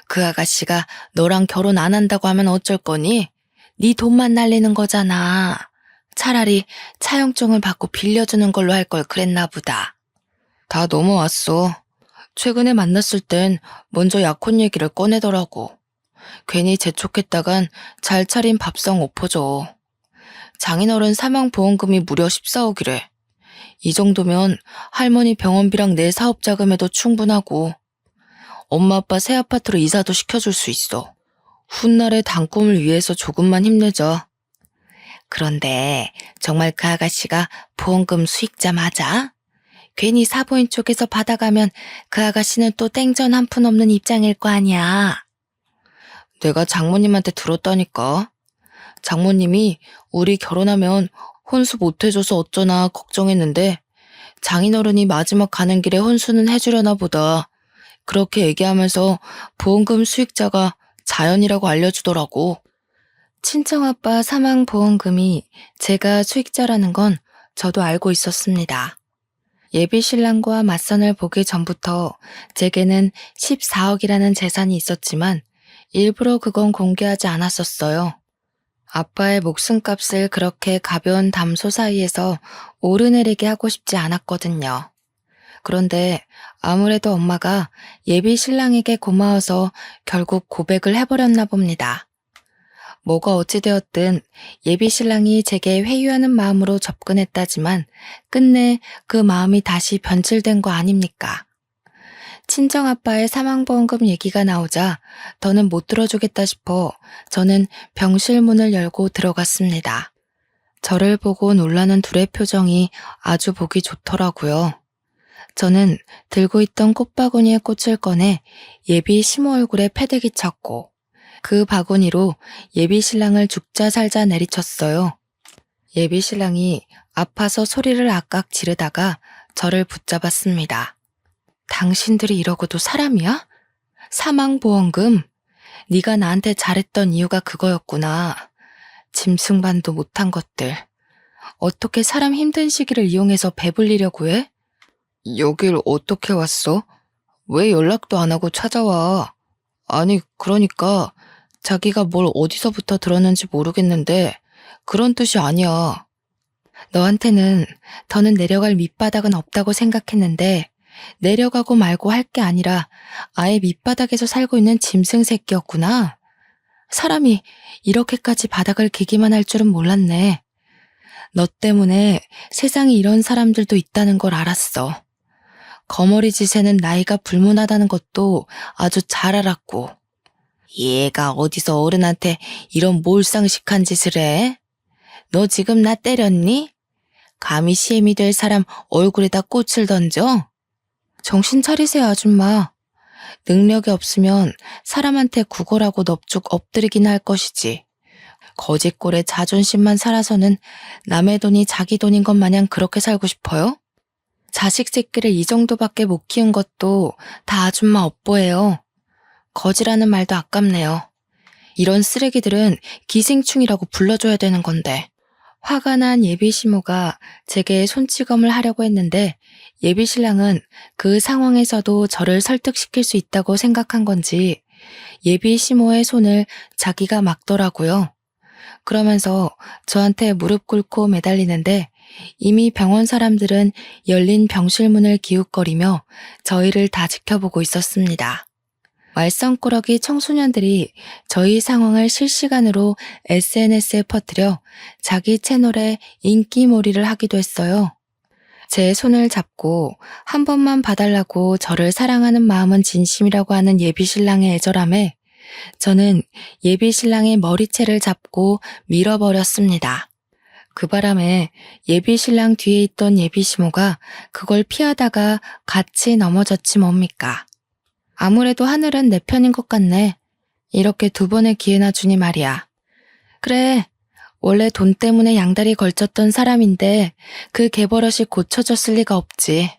그 아가씨가 너랑 결혼 안 한다고 하면 어쩔 거니? 네 돈만 날리는 거잖아. 차라리 차용증을 받고 빌려주는 걸로 할 걸 그랬나 보다. 다 넘어왔어. 최근에 만났을 땐 먼저 약혼 얘기를 꺼내더라고. 괜히 재촉했다간 잘 차린 밥상 엎어져. 장인어른 사망보험금이 무려 14억이래. 이 정도면 할머니 병원비랑 내 사업 자금에도 충분하고 엄마 아빠 새 아파트로 이사도 시켜줄 수 있어. 훗날의 단꿈을 위해서 조금만 힘내자. 그런데 정말 그 아가씨가 보험금 수익자 맞아? 괜히 사보인 쪽에서 받아가면 그 아가씨는 또 땡전 한 푼 없는 입장일 거 아니야. 내가 장모님한테 들었다니까. 장모님이 우리 결혼하면 혼수 못 해줘서 어쩌나 걱정했는데 장인어른이 마지막 가는 길에 혼수는 해주려나 보다. 그렇게 얘기하면서 보험금 수익자가 자연이라고 알려주더라고. 친정아빠 사망보험금이 제가 수익자라는 건 저도 알고 있었습니다. 예비 신랑과 맞선을 보기 전부터 제게는 14억이라는 재산이 있었지만 일부러 그건 공개하지 않았었어요. 아빠의 목숨값을 그렇게 가벼운 담소 사이에서 오르내리게 하고 싶지 않았거든요. 그런데 아무래도 엄마가 예비 신랑에게 고마워서 결국 고백을 해버렸나 봅니다. 뭐가 어찌되었든 예비 신랑이 제게 회유하는 마음으로 접근했다지만 끝내 그 마음이 다시 변질된 거 아닙니까? 친정아빠의 사망보험금 얘기가 나오자 더는 못 들어주겠다 싶어 저는 병실 문을 열고 들어갔습니다. 저를 보고 놀라는 둘의 표정이 아주 보기 좋더라고요. 저는 들고 있던 꽃바구니에 꽃을 꺼내 예비 시모 얼굴에 패대기 쳤고 그 바구니로 예비 신랑을 죽자 살자 내리쳤어요. 예비 신랑이 아파서 소리를 악악 지르다가 저를 붙잡았습니다. 당신들이 이러고도 사람이야? 사망보험금? 네가 나한테 잘했던 이유가 그거였구나. 짐승반도 못한 것들. 어떻게 사람 힘든 시기를 이용해서 배불리려고 해? 여길 어떻게 왔어? 왜 연락도 안 하고 찾아와? 아니, 그러니까 자기가 뭘 어디서부터 들었는지 모르겠는데 그런 뜻이 아니야. 너한테는 더는 내려갈 밑바닥은 없다고 생각했는데 내려가고 말고 할 게 아니라 아예 밑바닥에서 살고 있는 짐승 새끼였구나. 사람이 이렇게까지 바닥을 기기만 할 줄은 몰랐네. 너 때문에 세상에 이런 사람들도 있다는 걸 알았어. 거머리 짓에는 나이가 불문하다는 것도 아주 잘 알았고. 얘가 어디서 어른한테 이런 몰상식한 짓을 해? 너 지금 나 때렸니? 감히 시엠이 될 사람 얼굴에다 꽃을 던져? 정신 차리세요, 아줌마. 능력이 없으면 사람한테 구걸하고 넙죽 엎드리긴 할 것이지. 거짓골에 자존심만 살아서는 남의 돈이 자기 돈인 것 마냥 그렇게 살고 싶어요? 자식 새끼를 이 정도밖에 못 키운 것도 다 아줌마 업보예요. 거지라는 말도 아깝네요. 이런 쓰레기들은 기생충이라고 불러줘야 되는 건데. 화가 난 예비 시모가 제게 손찌검을 하려고 했는데 예비 신랑은 그 상황에서도 저를 설득시킬 수 있다고 생각한 건지 예비 시모의 손을 자기가 막더라고요. 그러면서 저한테 무릎 꿇고 매달리는데 이미 병원 사람들은 열린 병실 문을 기웃거리며 저희를 다 지켜보고 있었습니다. 말썽꾸러기 청소년들이 저희 상황을 실시간으로 SNS에 퍼뜨려 자기 채널에 인기몰이를 하기도 했어요. 제 손을 잡고 한 번만 봐달라고 저를 사랑하는 마음은 진심이라고 하는 예비신랑의 애절함에 저는 예비신랑의 머리채를 잡고 밀어버렸습니다. 그 바람에 예비신랑 뒤에 있던 예비시모가 그걸 피하다가 같이 넘어졌지 뭡니까. 아무래도 하늘은 내 편인 것 같네. 이렇게 두 번의 기회나 주니 말이야. 그래, 원래 돈 때문에 양다리 걸쳤던 사람인데 그 개버릇이 고쳐졌을 리가 없지.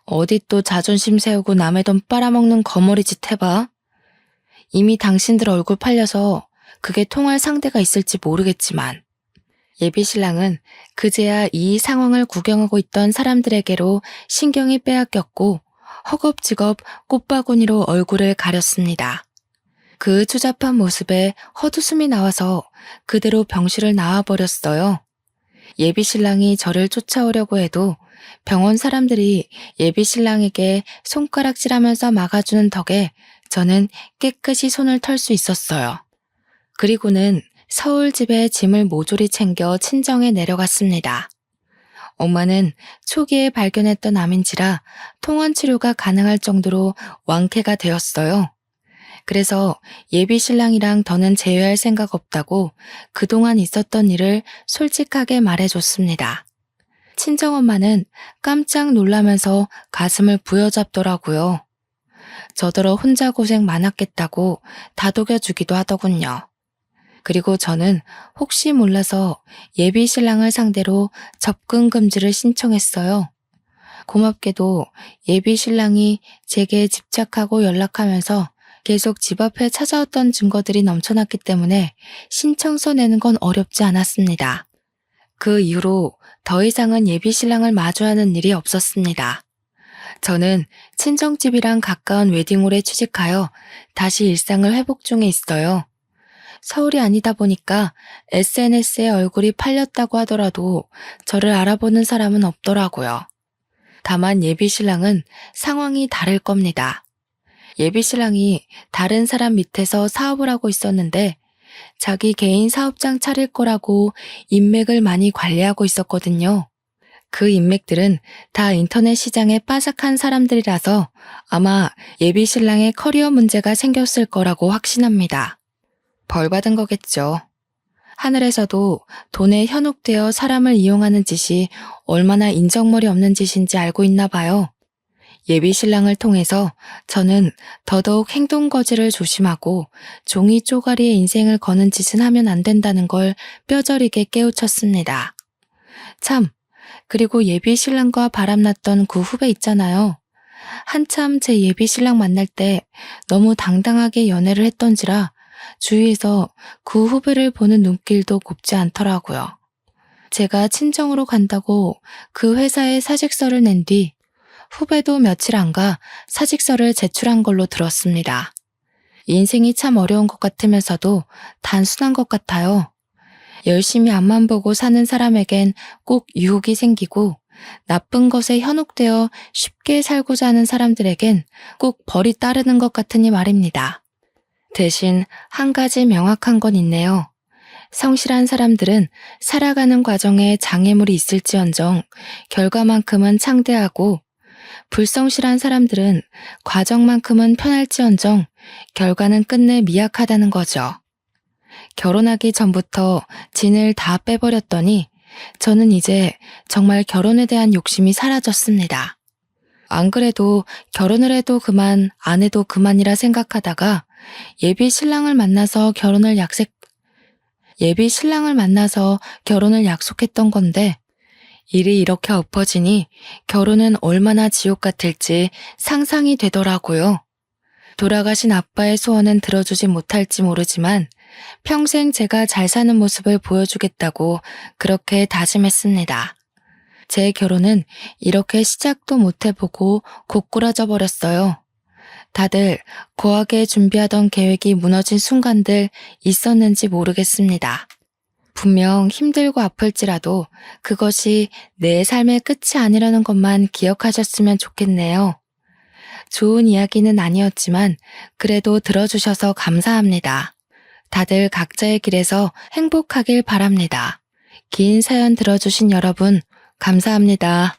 어디 또 자존심 세우고 남의 돈 빨아먹는 거머리 짓 해봐. 이미 당신들 얼굴 팔려서 그게 통할 상대가 있을지 모르겠지만 예비신랑은 그제야 이 상황을 구경하고 있던 사람들에게로 신경이 빼앗겼고 허겁지겁 꽃바구니로 얼굴을 가렸습니다. 그 추잡한 모습에 헛웃음이 나와서 그대로 병실을 나와버렸어요. 예비신랑이 저를 쫓아오려고 해도 병원 사람들이 예비신랑에게 손가락질하면서 막아주는 덕에 저는 깨끗이 손을 털 수 있었어요. 그리고는 서울 집에 짐을 모조리 챙겨 친정에 내려갔습니다. 엄마는 초기에 발견했던 암인지라 통원 치료가 가능할 정도로 완쾌가 되었어요. 그래서 예비신랑이랑 더는 재회할 생각 없다고 그동안 있었던 일을 솔직하게 말해줬습니다. 친정엄마는 깜짝 놀라면서 가슴을 부여잡더라고요. 저더러 혼자 고생 많았겠다고 다독여주기도 하더군요. 그리고 저는 혹시 몰라서 예비신랑을 상대로 접근 금지를 신청했어요. 고맙게도 예비신랑이 제게 집착하고 연락하면서 계속 집 앞에 찾아왔던 증거들이 넘쳐났기 때문에 신청서 내는 건 어렵지 않았습니다. 그 이후로 더 이상은 예비신랑을 마주하는 일이 없었습니다. 저는 친정집이랑 가까운 웨딩홀에 취직하여 다시 일상을 회복 중에 있어요. 서울이 아니다 보니까 SNS에 얼굴이 팔렸다고 하더라도 저를 알아보는 사람은 없더라고요. 다만 예비신랑은 상황이 다를 겁니다. 예비신랑이 다른 사람 밑에서 사업을 하고 있었는데 자기 개인 사업장 차릴 거라고 인맥을 많이 관리하고 있었거든요. 그 인맥들은 다 인터넷 시장에 빠삭한 사람들이라서 아마 예비신랑의 커리어 문제가 생겼을 거라고 확신합니다. 벌 받은 거겠죠. 하늘에서도 돈에 현혹되어 사람을 이용하는 짓이 얼마나 인정머리 없는 짓인지 알고 있나 봐요. 예비신랑을 통해서 저는 더더욱 행동거지를 조심하고 종이 쪼가리에 인생을 거는 짓은 하면 안 된다는 걸 뼈저리게 깨우쳤습니다. 참, 그리고 예비신랑과 바람났던 그 후배 있잖아요. 한참 제 예비신랑 만날 때 너무 당당하게 연애를 했던지라 주위에서 그 후배를 보는 눈길도 곱지 않더라고요. 제가 친정으로 간다고 그 회사에 사직서를 낸 뒤 후배도 며칠 안 가 사직서를 제출한 걸로 들었습니다. 인생이 참 어려운 것 같으면서도 단순한 것 같아요. 열심히 앞만 보고 사는 사람에겐 꼭 유혹이 생기고 나쁜 것에 현혹되어 쉽게 살고자 하는 사람들에겐 꼭 벌이 따르는 것 같으니 말입니다. 대신 한 가지 명확한 건 있네요. 성실한 사람들은 살아가는 과정에 장애물이 있을지언정 결과만큼은 창대하고 불성실한 사람들은 과정만큼은 편할지언정 결과는 끝내 미약하다는 거죠. 결혼하기 전부터 진을 다 빼버렸더니 저는 이제 정말 결혼에 대한 욕심이 사라졌습니다. 안 그래도 결혼을 해도 그만, 안 해도 그만이라 생각하다가 예비신랑을 만나서 결혼을 약속했던 건데 일이 이렇게 엎어지니 결혼은 얼마나 지옥 같을지 상상이 되더라고요. 돌아가신 아빠의 소원은 들어주지 못할지 모르지만 평생 제가 잘 사는 모습을 보여주겠다고 그렇게 다짐했습니다. 제 결혼은 이렇게 시작도 못 해보고 고꾸라져 버렸어요. 다들 고하게 준비하던 계획이 무너진 순간들 있었는지 모르겠습니다. 분명 힘들고 아플지라도 그것이 내 삶의 끝이 아니라는 것만 기억하셨으면 좋겠네요. 좋은 이야기는 아니었지만 그래도 들어주셔서 감사합니다. 다들 각자의 길에서 행복하길 바랍니다. 긴 사연 들어주신 여러분 감사합니다.